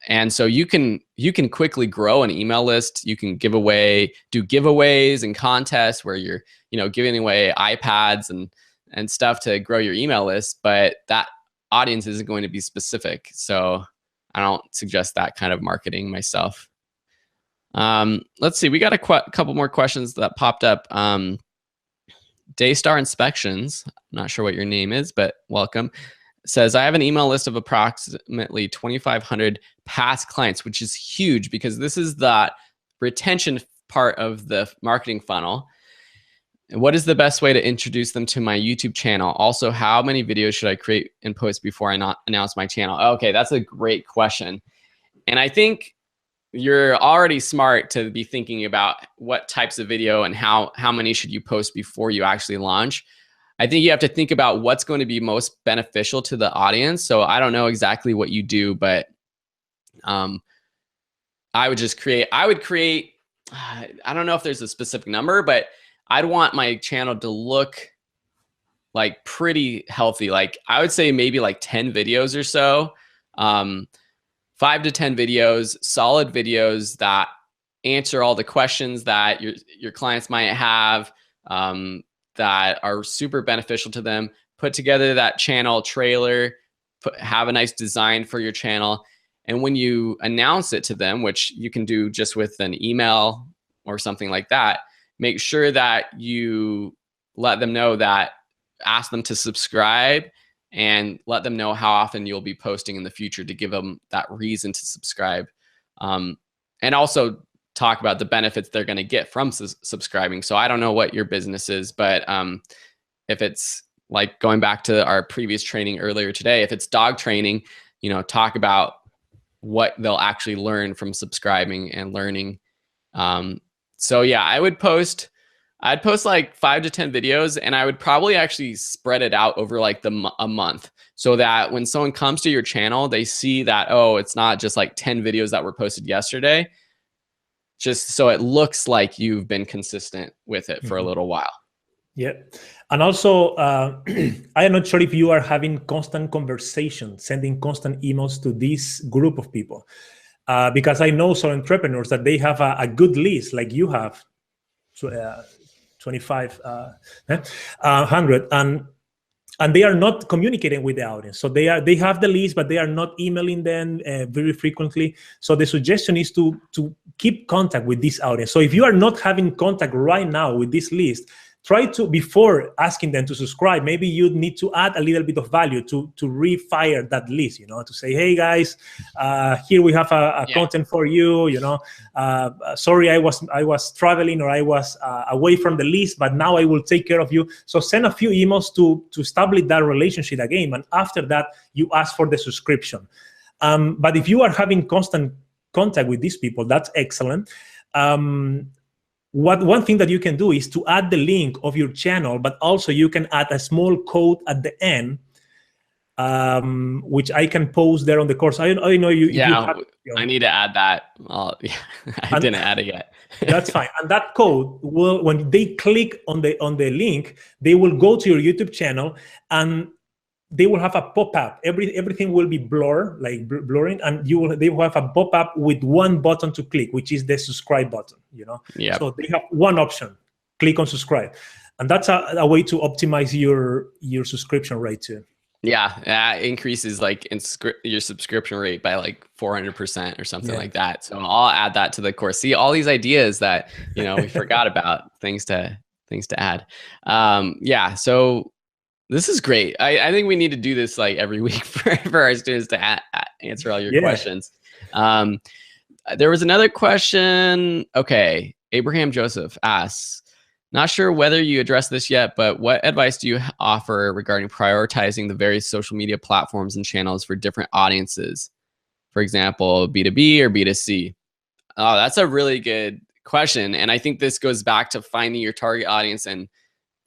And so you can quickly grow an email list. You can do giveaways and contests where you're, giving away iPads and stuff to grow your email list, but that audience isn't going to be specific. So I don't suggest that kind of marketing myself. Let's see, we got a couple more questions that popped up. Daystar Inspections, I'm not sure what your name is, but welcome. Says, I have an email list of approximately 2,500 past clients, which is huge because this is the retention part of the marketing funnel. What is the best way to introduce them to my YouTube channel? Also, how many videos should I create and post before I announce my channel? Okay, that's a great question. And I think you're already smart to be thinking about what types of video and how many should you post before you actually launch. I think you have to think about what's going to be most beneficial to the audience. So I don't know exactly what you do, but I would create, I don't know if there's a specific number, but I'd want my channel to look like pretty healthy. Like I would say maybe like 10 videos or so, 5 to 10 videos, solid videos that answer all the questions that your clients might have, that are super beneficial to them. Put together that channel trailer, have a nice design for your channel. And when you announce it to them, which you can do just with an email or something like that, make sure that you let them know that, ask them to subscribe and let them know how often you'll be posting in the future to give them that reason to subscribe. And also talk about the benefits they're going to get from subscribing. So I don't know what your business is, but if it's like going back to our previous training earlier today, if it's dog training, talk about what they'll actually learn from subscribing and learning. So yeah, I'd post like 5 to 10 videos, and I would probably actually spread it out over like a month, so that when someone comes to your channel, they see that, oh, it's not just like 10 videos that were posted yesterday, just so it looks like you've been consistent with it for a little while. Yeah. And also, I am not sure if you are having constant conversation, sending constant emails to this group of people. Because I know some entrepreneurs that they have a good list, like you have, 2,500, and they are not communicating with the audience. So they have the list, but they are not emailing them very frequently. So the suggestion is to keep contact with this audience. So if you are not having contact right now with this list, try to, before asking them to subscribe, maybe you need to add a little bit of value to refire that list, to say, hey guys, here we have a content for you, sorry, I was traveling, or I was away from the list, but now I will take care of you. So send a few emails to establish that relationship again. And after that, you ask for the subscription. But if you are having constant contact with these people, that's excellent. One thing that you can do is to add the link of your channel, but also you can add a small code at the end, which I can post there on the course. I know you. Yeah, I need to add that. I didn't add it yet. That's fine. And that code will, when they click on the link, they will go to your YouTube channel, and they will have a pop-up. Everything will be blurring, and they will have a pop-up with one button to click, which is the subscribe button. Yeah. So they have one option: click on subscribe, and that's a way to optimize your subscription rate too. Yeah, it increases your subscription rate by 400% or something like that. So I'll add that to the course. See, all these ideas that we forgot about, things to add. Yeah, so this is great. I think we need to do this every week for our students to answer all your questions. There was another question. Okay, Abraham Joseph asks, not sure whether you addressed this yet, but what advice do you offer regarding prioritizing the various social media platforms and channels for different audiences? For example, B2B or B2C? Oh, that's a really good question. And I think this goes back to finding your target audience and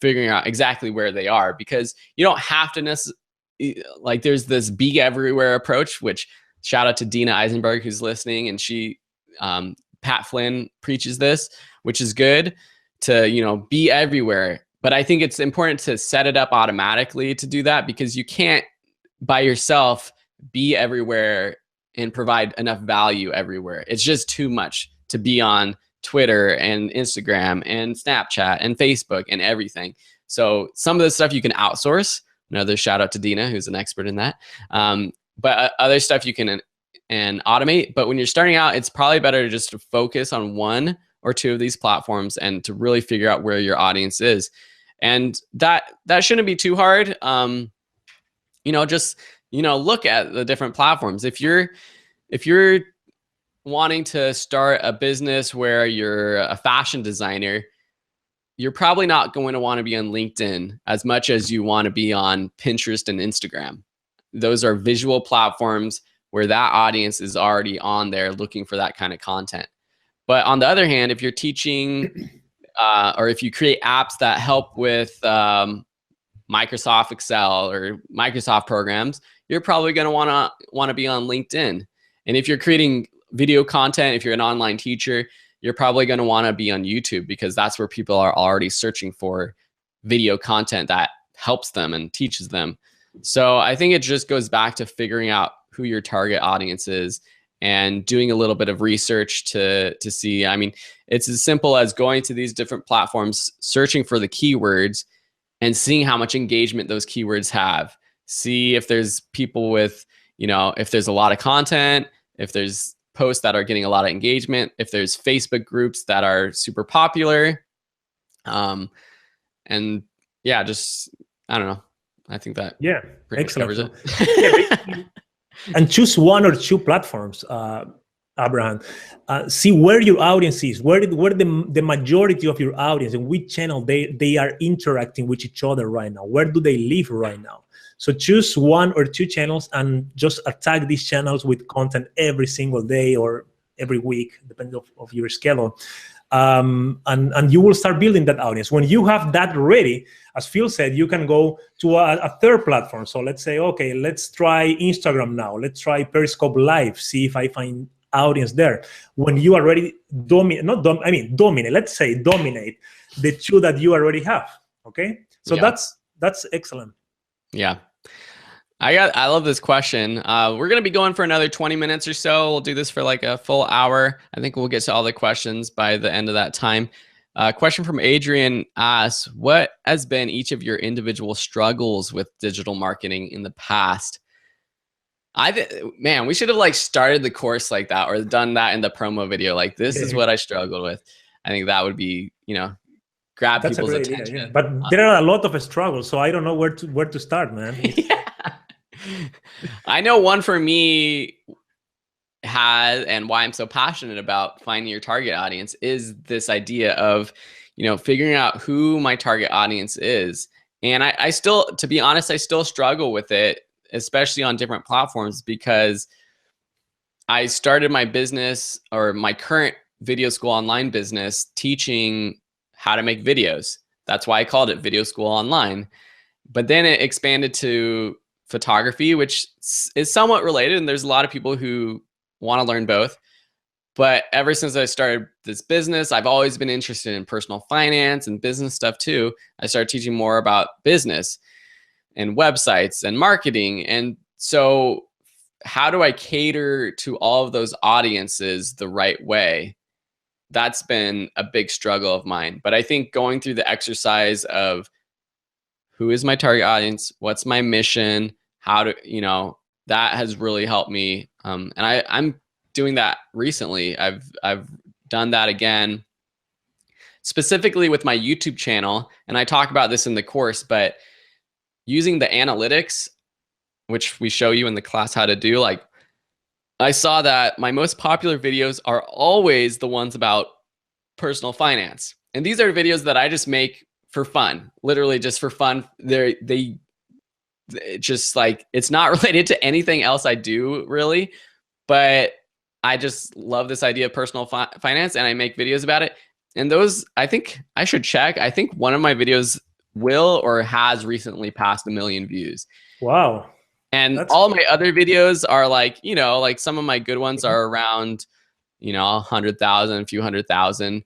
figuring out exactly where they are, because you don't have to necessarily, there's this be everywhere approach, which shout out to Dina Eisenberg who's listening, and she, Pat Flynn preaches this, which is good to, be everywhere. But I think it's important to set it up automatically to do that, because you can't by yourself be everywhere and provide enough value everywhere. It's just too much to be on Twitter and Instagram and Snapchat and Facebook and everything. So some of the stuff you can outsource. Another shout out to Dina, who's an expert in that. But other stuff you can and automate. But when you're starting out, it's probably better to just focus on one or two of these platforms and to really figure out where your audience is. And that shouldn't be too hard. Just look at the different platforms. If you're wanting to start a business where you're a fashion designer, you're probably not going to want to be on LinkedIn as much as you want to be on Pinterest and Instagram. Those are visual platforms where that audience is already on there looking for that kind of content. But on the other hand, if you're teaching or if you create apps that help with Microsoft Excel or Microsoft programs, you're probably going to want to be on LinkedIn. And if you're creating video content, if you're an online teacher, you're probably going to want to be on YouTube, because that's where people are already searching for video content that helps them and teaches them. So I think it just goes back to figuring out who your target audience is and doing a little bit of research to see. I mean, it's as simple as going to these different platforms, searching for the keywords and seeing how much engagement those keywords have. See if there's people with, if there's a lot of content, if there's posts that are getting a lot of engagement, if there's Facebook groups that are super popular. And yeah, just, I don't know. I think that pretty much covers it. And choose one or two platforms, Abraham. See where your audience is, where the majority of your audience, and which channel they are interacting with each other right now. Where do they live right now? So choose one or two channels and just attack these channels with content every single day or every week, depending of your schedule. And you will start building that audience. When you have that ready, as Phil said, you can go to a third platform. So let's say, okay, let's try Instagram now. Let's try Periscope Live, see if I find audience there. When you already dominate the two that you already have. Okay, so that's excellent. Yeah. I love this question. We're going to be going for another 20 minutes or so. We'll do this for like a full hour. I think we'll get to all the questions by the end of that time. A question from Adrian asks, what has been each of your individual struggles with digital marketing in the past? Man, we should have like started the course like that, or done that in the promo video. Like, this is what I struggled with. I think that would be, grab That's people's a great attention. idea, yeah. But there are a lot of struggles, so I don't know where to start, man. Yeah. I know one for me and why I'm so passionate about finding your target audience is this idea of, figuring out who my target audience is. And I still, to be honest, I still struggle with it, especially on different platforms, because I started my business, or my current video school online business, teaching how to make videos. That's why I called it Video School Online. But then it expanded to photography, which is somewhat related. And there's a lot of people who want to learn both. But ever since I started this business, I've always been interested in personal finance and business stuff too. I started teaching more about business and websites and marketing. And so how do I cater to all of those audiences the right way? That's been a big struggle of mine. But I think going through the exercise of who is my target audience, what's my mission, how to, that has really helped me. And I'm doing that recently. I've done that again, specifically with my YouTube channel. And I talk about this in the course, but using the analytics, which we show you in the class how to do, like, I saw that my most popular videos are always the ones about personal finance. And these are videos that I just make for fun, literally just for fun. They just like, it's not related to anything else I do really, but I just love this idea of personal finance, and I make videos about it. And those, I think I should check. I think one of my videos will or has recently passed 1 million views. Wow. And all my other videos are like, like some of my good ones are around, 100,000, a few 100,000.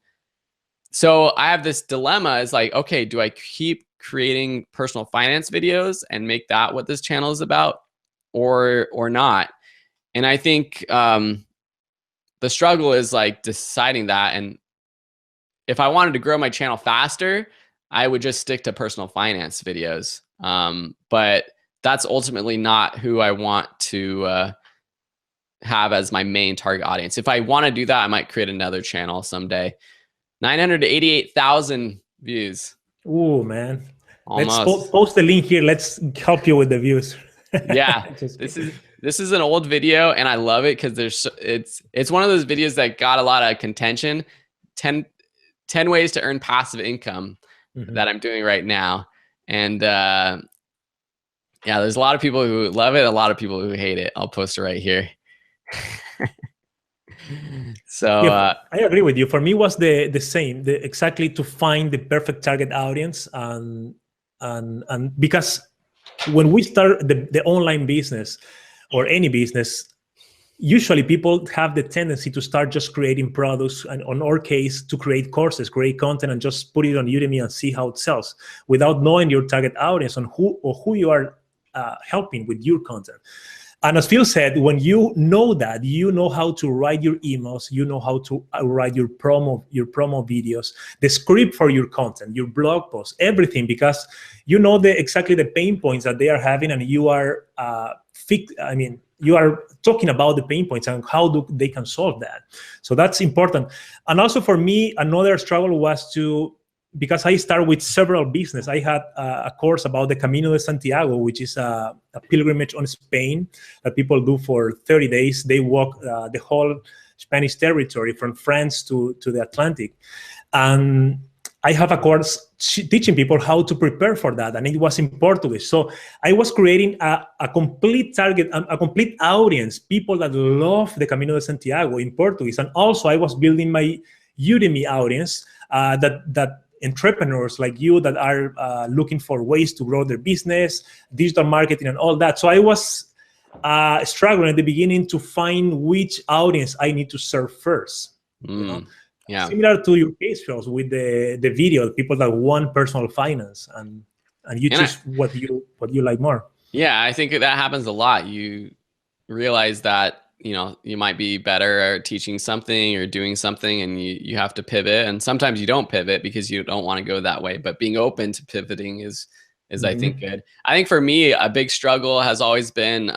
So I have this dilemma. Is like, okay, do I keep creating personal finance videos and make that what this channel is about, or not? And I think the struggle is like deciding that. And if I wanted to grow my channel faster, I would just stick to personal finance videos. But that's ultimately not who I want to have as my main target audience. If I want to do that, I might create another channel someday. 988,000 views. Oh man. Almost. Let's post the link here. Let's help you with the views. Yeah. This is an old video, and I love it because it's one of those videos that got a lot of contention. 10 ways to earn passive income that I'm doing right now. And yeah, there's a lot of people who love it, a lot of people who hate it. I'll post it right here. So yeah, I agree with you. For me, it was the same, exactly to find the perfect target audience, and because when we start the online business or any business, usually people have the tendency to start just creating products, and on our case, to create courses, create content, and just put it on Udemy and see how it sells, without knowing your target audience and who you are helping with your content. And as Phil said, when you know that, you know how to write your emails, you know how to write your promo videos, the script for your content, your blog posts, everything, because you know exactly the pain points that they are having, and you are you are talking about the pain points and how they can solve that. So that's important. And also for me, another struggle was because I started with several business. I had a course about the Camino de Santiago, which is a pilgrimage on Spain that people do for 30 days. They walk the whole Spanish territory from France to the Atlantic. And I have a course teaching people how to prepare for that, and it was in Portuguese. So I was creating a complete target, a complete audience, people that love the Camino de Santiago in Portuguese. And also I was building my Udemy audience that entrepreneurs like you that are looking for ways to grow their business, digital marketing, and all that. So I was struggling at the beginning to find which audience I need to serve first. You know? Yeah. Similar to your case, Phil, with the video, people that want personal finance, and you choose what you like more. Yeah, I think that happens a lot. You realize that you might be better at teaching something or doing something, and you have to pivot. And sometimes you don't pivot because you don't want to go that way, but being open to pivoting is I think good. I think for me, a big struggle has always been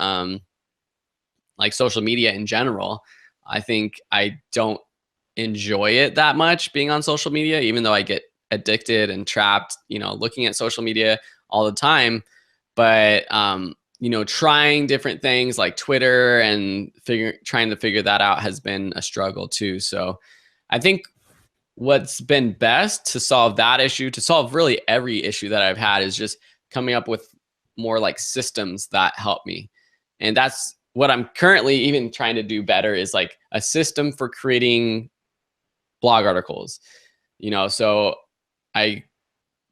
like social media in general. I think I don't enjoy it that much being on social media, even though I get addicted and trapped, looking at social media all the time. But, trying different things like Twitter and trying to figure that out has been a struggle too. So I think what's been best to solve that issue, to solve really every issue that I've had, is just coming up with more like systems that help me. And that's what I'm currently even trying to do better, is like a system for creating blog articles. So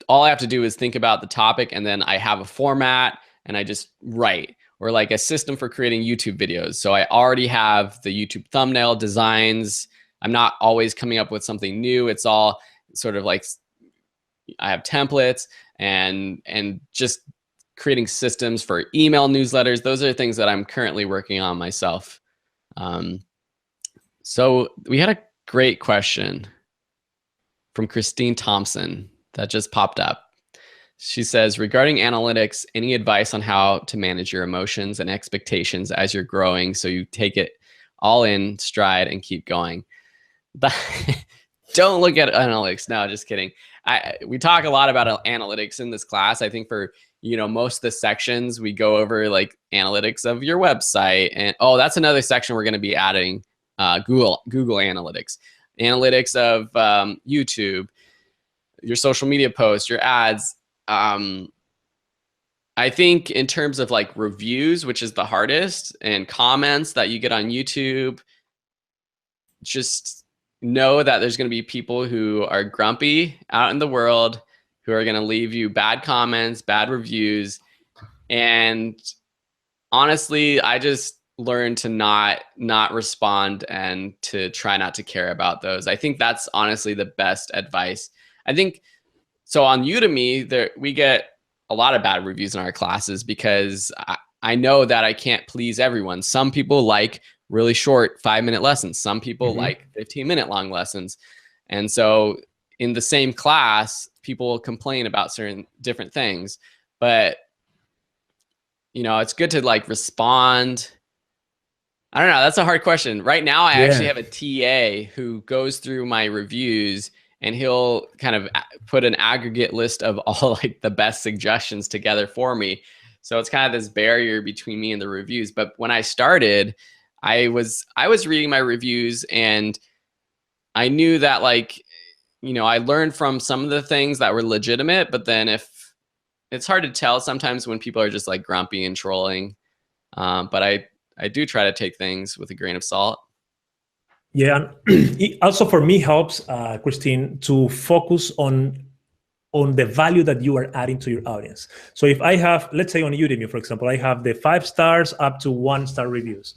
all I have to do is think about the topic, and then I have a format and I just write. Or like a system for creating YouTube videos. So I already have the YouTube thumbnail designs. I'm not always coming up with something new. It's all sort of like I have templates and just creating systems for email newsletters. Those are things that I'm currently working on myself. So we had a great question from Christine Thompson that just popped up. She says, regarding analytics, any advice on how to manage your emotions and expectations as you're growing so you take it all in stride and keep going? Don't look at analytics. No, just kidding. We talk a lot about analytics in this class. I think for most of the sections, we go over like analytics of your website. And that's another section we're going to be adding, Google Analytics. Analytics of YouTube, your social media posts, your ads. I think in terms of like reviews, which is the hardest, and comments that you get on YouTube, just know that there's going to be people who are grumpy out in the world, who are going to leave you bad comments, bad reviews. And honestly, I just learned to not respond and to try not to care about those. I think that's honestly the best advice. I think so on Udemy, we get a lot of bad reviews in our classes because I know that I can't please everyone. Some people like really short 5-minute lessons. Some people like 15-minute long lessons. And so in the same class, people complain about certain different things. But, it's good to like respond. I don't know. That's a hard question. Right now, I actually have a TA who goes through my reviews, and he'll kind of put an aggregate list of all like the best suggestions together for me. So it's kind of this barrier between me and the reviews. But when I started, I was reading my reviews, and I knew that like, I learned from some of the things that were legitimate, but then if it's hard to tell sometimes when people are just like grumpy and trolling. But I do try to take things with a grain of salt. Yeah, it also for me helps, Christine, to focus on the value that you are adding to your audience. So if I have, let's say on Udemy, for example, I have the 5 stars up to 1-star reviews.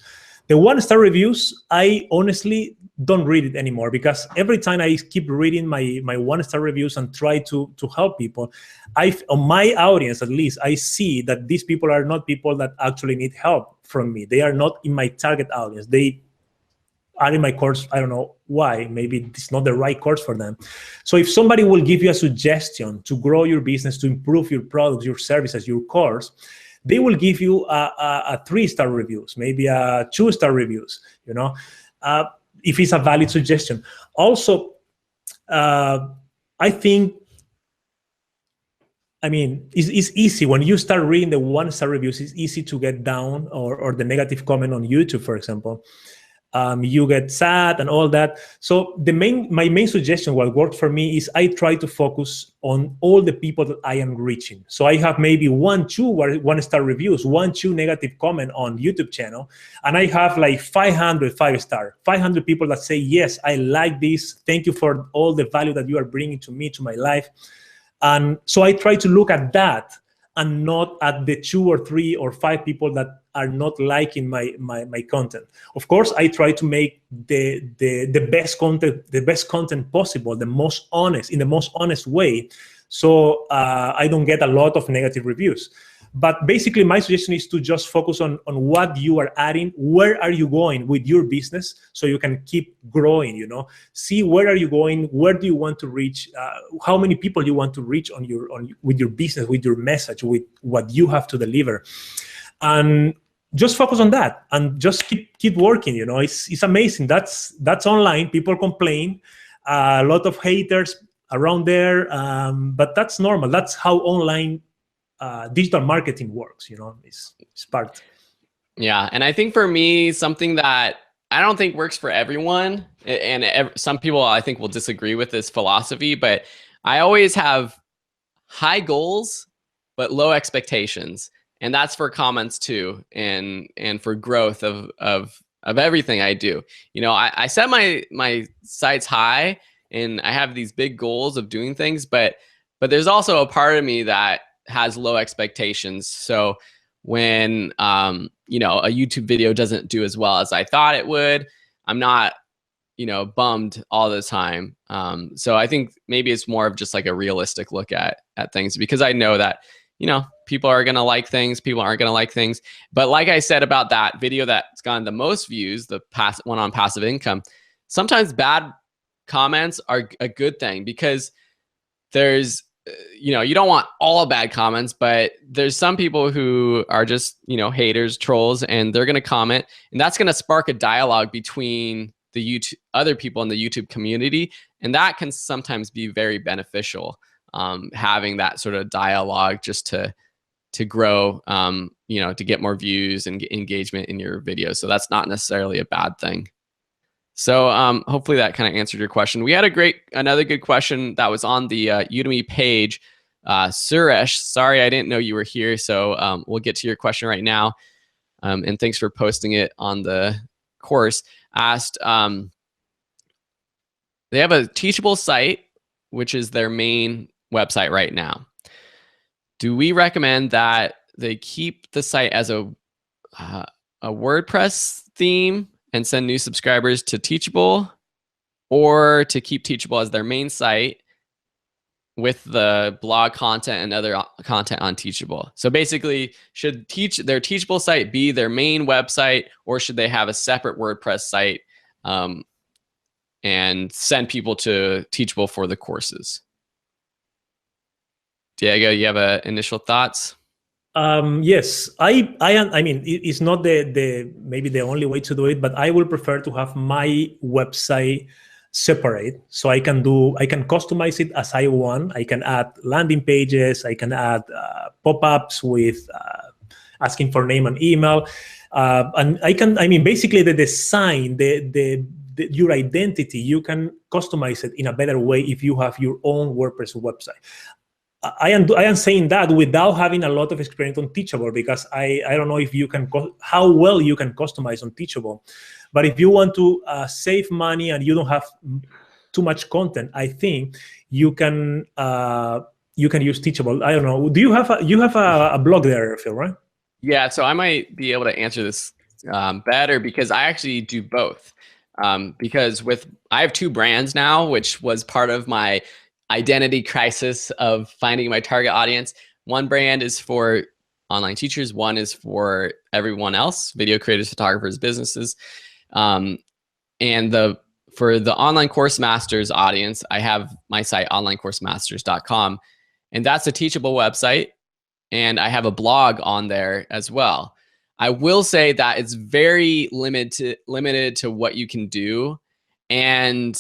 The 1-star reviews, I honestly don't read it anymore, because every time I keep reading my 1-star reviews and try to help people, on my audience at least, I see that these people are not people that actually need help from me. They are not in my target audience. They are in my course. I don't know why. Maybe it's not the right course for them. So if somebody will give you a suggestion to grow your business, to improve your products, your services, your course, they will give you a 3-star reviews, maybe a 2-star reviews, if it's a valid suggestion. Also, I think, it's easy when you start reading the 1-star reviews. It's easy to get down, or the negative comment on YouTube, for example. You get sad and all that. So my main suggestion, what worked for me, is I try to focus on all the people that I am reaching. So I have maybe 1-2 1-star reviews, 1-2 negative comment on YouTube channel, and I have like 500 5-star, 500 people that say, yes, I like this. Thank you for all the value that you are bringing to me, to my life. And so I try to look at that, and not at the 2 or 3 or 5 people that are not liking my content. Of course, I try to make the best content possible, in the most honest way, so I don't get a lot of negative reviews. But basically, my suggestion is to just focus on what you are adding. Where are you going with your business so you can keep growing, you know? See where are you going, where do you want to reach, how many people you want to reach with your business, with your message, with what you have to deliver. And just focus on that and just keep working, you know? It's amazing. That's online. People complain, a lot of haters around there, but that's normal. That's how online digital marketing works, you know. It's part. Yeah, and I think for me, something that I don't think works for everyone, and some people I think will disagree with this philosophy, but I always have high goals but low expectations, and that's for comments too, and for growth of everything I do. You know, I set my sights high, and I have these big goals of doing things, but there's also a part of me that has low expectations. So when you know, a YouTube video doesn't do as well as I thought it would, I'm not, you know, bummed all the time. So I think maybe it's more of just like a realistic look at things, because I know that, you know, people are gonna like things, people aren't gonna like things. But like I said about that video that's gotten the most views, the one on passive income, sometimes bad comments are a good thing, because there's, you know, you don't want all bad comments, but there's some people who are just, you know, haters, trolls, and they're going to comment, and that's going to spark a dialogue between the other people in the YouTube community. And that can sometimes be very beneficial, having that sort of dialogue just to grow, you know, to get more views and get engagement in your videos. So that's not necessarily a bad thing. So hopefully that kind of answered your question. We had another good question that was on the Udemy page. Suresh, sorry, I didn't know you were here. So we'll get to your question right now. And thanks for posting it on the course. Asked, they have a Teachable site, which is their main website right now. Do we recommend that they keep the site as a WordPress theme and send new subscribers to Teachable, or to keep Teachable as their main site with the blog content and other content on Teachable? So basically, should their Teachable site be their main website, or should they have a separate WordPress site and send people to Teachable for the courses? Diego, you have initial thoughts? Yes, I mean, it's not maybe the only way to do it, but I will prefer to have my website separate, so I can customize it as I want. I can add landing pages, I can add pop-ups with asking for name and email, and I mean, basically the design, your identity, you can customize it in a better way if you have your own WordPress website. I am saying that without having a lot of experience on Teachable, because I don't know if you can how well you can customize on Teachable. But if you want to save money and you don't have too much content, I think you can use Teachable. I don't know. Do you have a blog there, Phil? Right? Yeah. So I might be able to answer this better, because I actually do both. Because I have two brands now, which was part of my identity crisis of finding my target audience. One brand is for online teachers. One is for everyone else, video creators, photographers, businesses. And for the online course masters audience, I have my site, onlinecoursemasters.com, and that's a Teachable website. And I have a blog on there as well. I will say that it's very limited to what you can do. And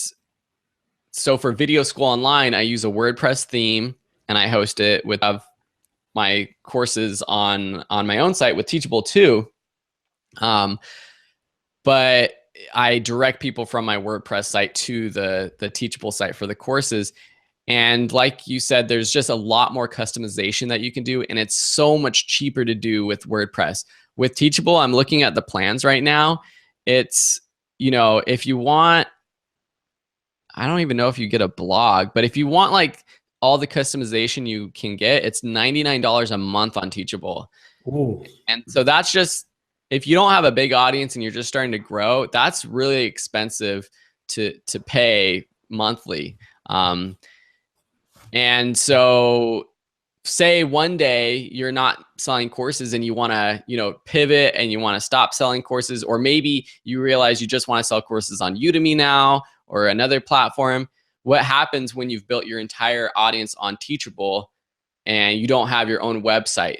so for Video School Online, I use a WordPress theme, and I host it with my courses on my own site with Teachable too. But I direct people from my WordPress site to the Teachable site for the courses. And like you said, there's just a lot more customization that you can do, and it's so much cheaper to do with WordPress. With Teachable, I'm looking at the plans right now. It's, you know, if you want, I don't even know if you get a blog, but if you want like all the customization you can get, it's $99 a month on Teachable. Ooh. And so that's just, if you don't have a big audience and you're just starting to grow, that's really expensive to pay monthly. And so say one day you're not selling courses and you want to, pivot and you want to stop selling courses, or maybe you realize you just want to sell courses on Udemy now or another platform. What happens when you've built your entire audience on Teachable and you don't have your own website?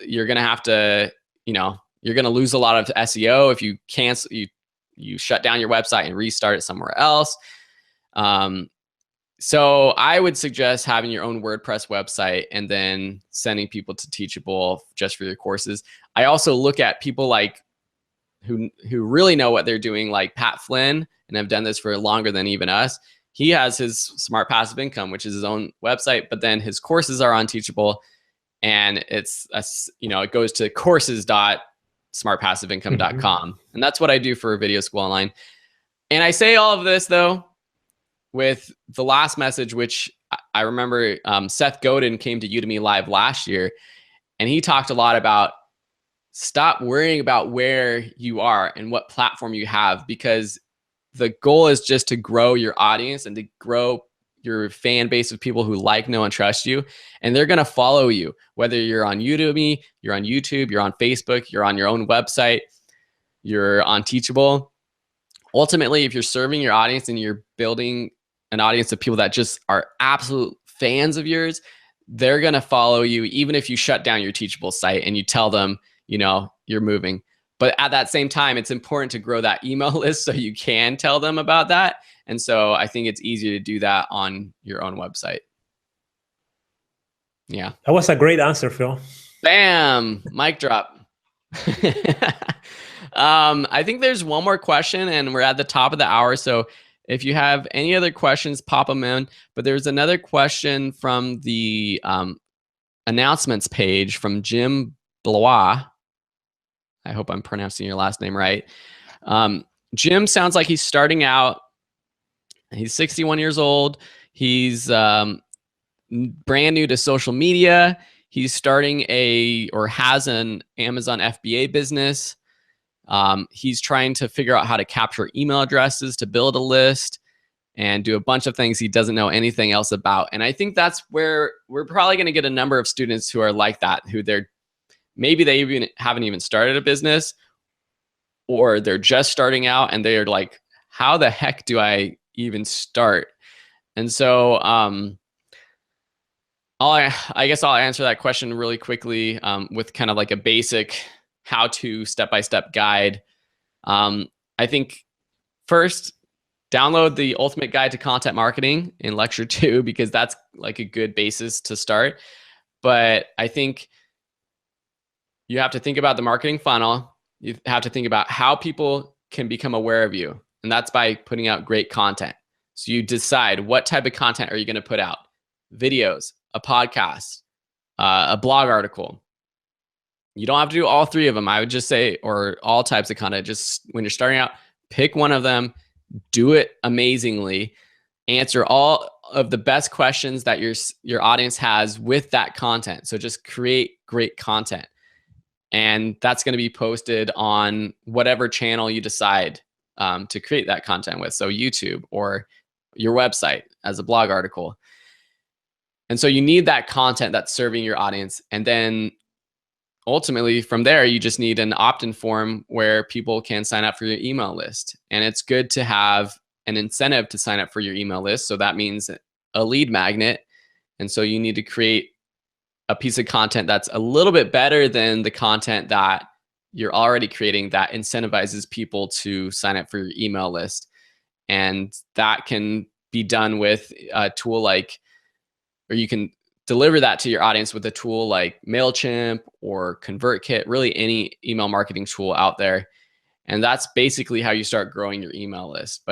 You're going to have to, you're going to lose a lot of SEO if you cancel, you shut down your website and restart it somewhere else. So I would suggest having your own WordPress website and then sending people to Teachable just for your courses. I also look at people like who really know what they're doing, like Pat Flynn, and have done this for longer than even us. He has his Smart Passive Income, which is his own website, but then his courses are on Teachable, and it goes to courses.smartpassiveincome.com. And that's what I do for Video School Online. And I say all of this though with the last message, which I remember Seth Godin came to Udemy Live last year, and he talked a lot about stop worrying about where you are and what platform you have, because the goal is just to grow your audience and to grow your fan base of people who like, know, and trust you. And they're going to follow you, whether you're on Udemy, you're on YouTube, you're on Facebook, you're on your own website, you're on Teachable. Ultimately, if you're serving your audience and you're building an audience of people that just are absolute fans of yours, they're going to follow you, even if you shut down your Teachable site and you tell them, you're moving. But at that same time, it's important to grow that email list so you can tell them about that. And so I think it's easier to do that on your own website. Yeah. That was a great answer, Phil. Bam, mic drop. I think there's one more question and we're at the top of the hour. So if you have any other questions, pop them in. But there's another question from the announcements page from Jim Blois. I hope I'm pronouncing your last name right. Jim sounds like he's starting out. He's 61 years old. He's brand new to social media. He's starting has an Amazon FBA business. He's trying to figure out how to capture email addresses to build a list and do a bunch of things he doesn't know anything else about. And I think that's where we're probably going to get a number of students who are like that, who maybe they haven't even started a business, or they're just starting out and they're like, how the heck do I even start? And so I guess I'll answer that question really quickly with kind of like a basic how-to step-by-step guide. I think first, download the Ultimate Guide to Content Marketing in Lecture 2, because that's like a good basis to start. But I think you have to think about the marketing funnel. You have to think about how people can become aware of you. And that's by putting out great content. So you decide what type of content are you going to put out? Videos, a podcast, a blog article. You don't have to do all three of them, I would just say, or all types of content. Just when you're starting out, pick one of them, do it amazingly, answer all of the best questions that your audience has with that content. So just create great content. And that's going to be posted on whatever channel you decide to create that content with. So YouTube or your website as a blog article. And so you need that content that's serving your audience. And then ultimately from there, you just need an opt-in form where people can sign up for your email list. And it's good to have an incentive to sign up for your email list. So that means a lead magnet. And so you need to create a piece of content that's a little bit better than the content that you're already creating that incentivizes people to sign up for your email list. And that can be done with a tool like, or you can deliver that to your audience with a tool like MailChimp or ConvertKit, really any email marketing tool out there. And that's basically how you start growing your email list.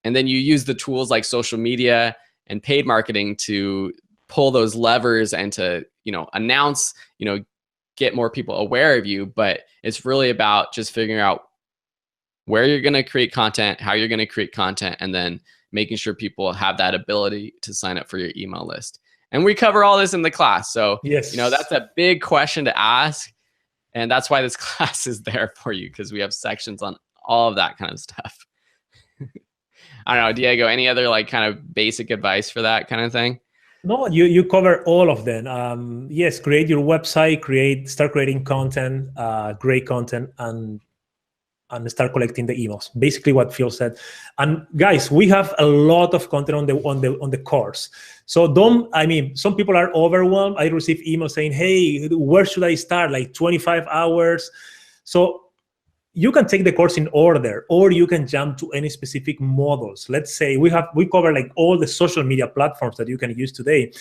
And then you use the tools like social media and paid marketing to pull those levers and to, announce, get more people aware of you. But it's really about just figuring out where you're going to create content, how you're going to create content, and then making sure people have that ability to sign up for your email list. And we cover all this in the class. So, yes, that's a big question to ask. And that's why this class is there for you, because we have sections on all of that kind of stuff. I don't know, Diego, any other kind of basic advice for that kind of thing? No, you cover all of them. Yes, create your website, start creating content, great content, and start collecting the emails. Basically, what Phil said. And guys, we have a lot of content on the course. So some people are overwhelmed. I receive emails saying, "Hey, where should I start? Like 25 hours." So you can take the course in order, or you can jump to any specific models. Let's say we cover like all the social media platforms that you can use today.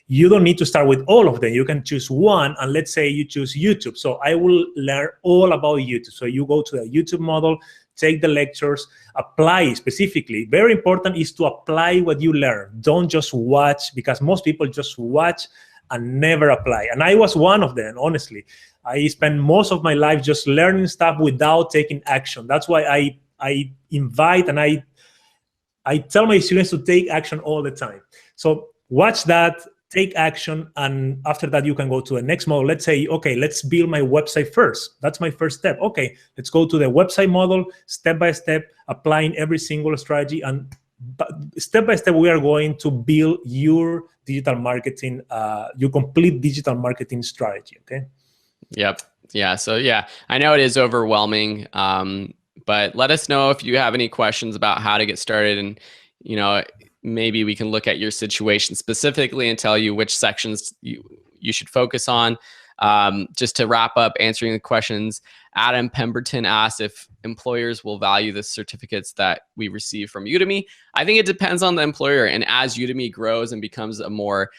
You don't need to start with all of them. You can choose one, and let's say you choose YouTube. So I will learn all about YouTube. So you go to the YouTube model, take the lectures, apply specifically. Very important is to apply what you learn. Don't just watch, because most people just watch and never apply. And I was one of them, honestly. I spent most of my life just learning stuff without taking action. That's why I invite and I tell my students to take action all the time. So watch that, take action, and after that you can go to the next model. Let's say, okay, let's build my website first. That's my first step. Okay, let's go to the website model, step by step, applying every single strategy, and step by step we are going to build your digital marketing, your complete digital marketing strategy. Okay. Yep. Yeah. So yeah, I know it is overwhelming, but let us know if you have any questions about how to get started, and maybe we can look at your situation specifically and tell you which sections you should focus on. Just to wrap up answering the questions, Adam Pemberton asked if employers will value the certificates that we receive from Udemy. I think it depends on the employer, and as Udemy grows and becomes a more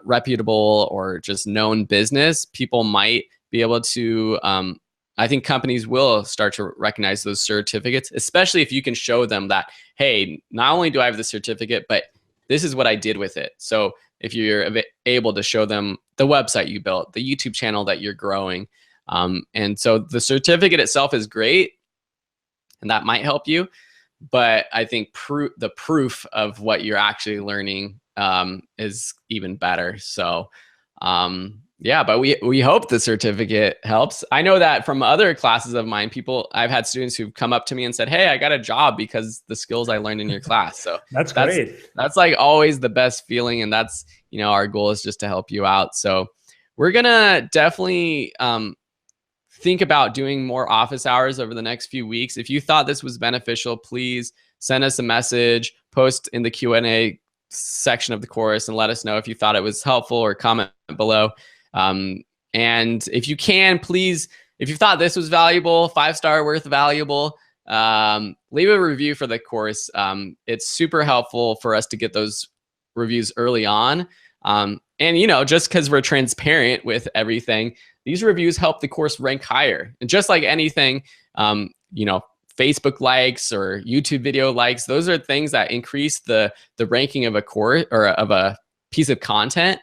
reputable or just known business, people might be able to, I think companies will start to recognize those certificates, especially if you can show them that, hey, not only do I have the certificate, but this is what I did with it. So if you're able to show them the website you built, the YouTube channel that you're growing. And so the certificate itself is great, and that might help you. But I think the proof of what you're actually learning is even better. So yeah, but we hope the certificate helps. I know that from other classes of mine, I've had students who've come up to me and said, hey, I got a job because the skills I learned in your class. So that's great. That's like always the best feeling. And that's, our goal is just to help you out. So we're going to definitely think about doing more office hours over the next few weeks. If you thought this was beneficial, please send us a message, post in the Q&A section of the course, and let us know if you thought it was helpful, or comment below. And if you can, please, if you thought this was valuable, 5-star worth valuable, leave a review for the course. It's super helpful for us to get those reviews early on. And, just because we're transparent with everything, these reviews help the course rank higher. And just like anything, Facebook likes or YouTube video likes, those are things that increase the ranking of a course or of a piece of content.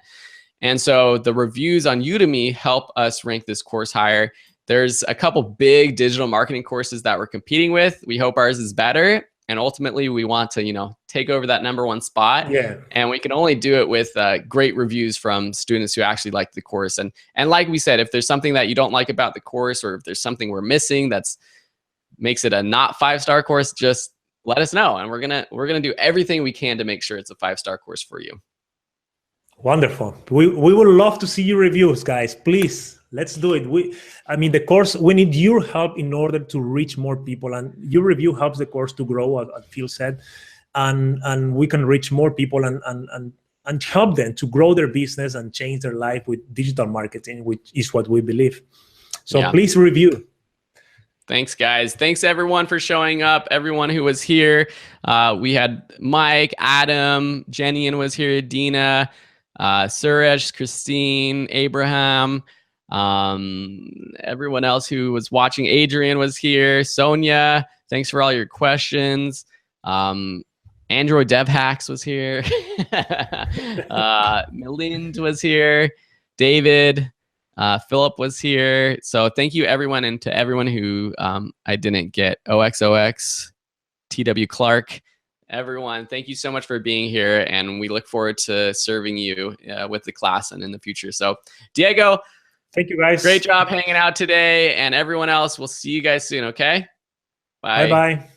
And so the reviews on Udemy help us rank this course higher. There's a couple big digital marketing courses that we're competing with. We hope ours is better. And ultimately, we want to, take over that #1 spot. Yeah. And we can only do it with great reviews from students who actually like the course. And like we said, if there's something that you don't like about the course, or if there's something we're missing that's makes it a not 5-star course, just let us know. And we're gonna do everything we can to make sure it's a 5-star course for you. Wonderful. We would love to see your reviews, guys. Please, let's do it. The course, we need your help in order to reach more people, and your review helps the course to grow, as Phil said, and we can reach more people and help them to grow their business and change their life with digital marketing, which is what we believe. So yeah. Please review. Thanks, guys. Thanks, everyone, for showing up. Everyone who was here. We had Mike, Adam, Jenny was here, Dina, Suresh, Christine, Abraham, everyone else who was watching. Adrian was here. Sonia, thanks for all your questions. Android Dev Hacks was here. Milind was here. David. Philip was here. So thank you, everyone, and to everyone who I didn't get. OXOX, TW Clark, everyone, thank you so much for being here, and we look forward to serving you with the class and in the future. So Diego, thank you, guys. Great job hanging out today, and everyone else, we'll see you guys soon, okay? Bye. Bye-bye.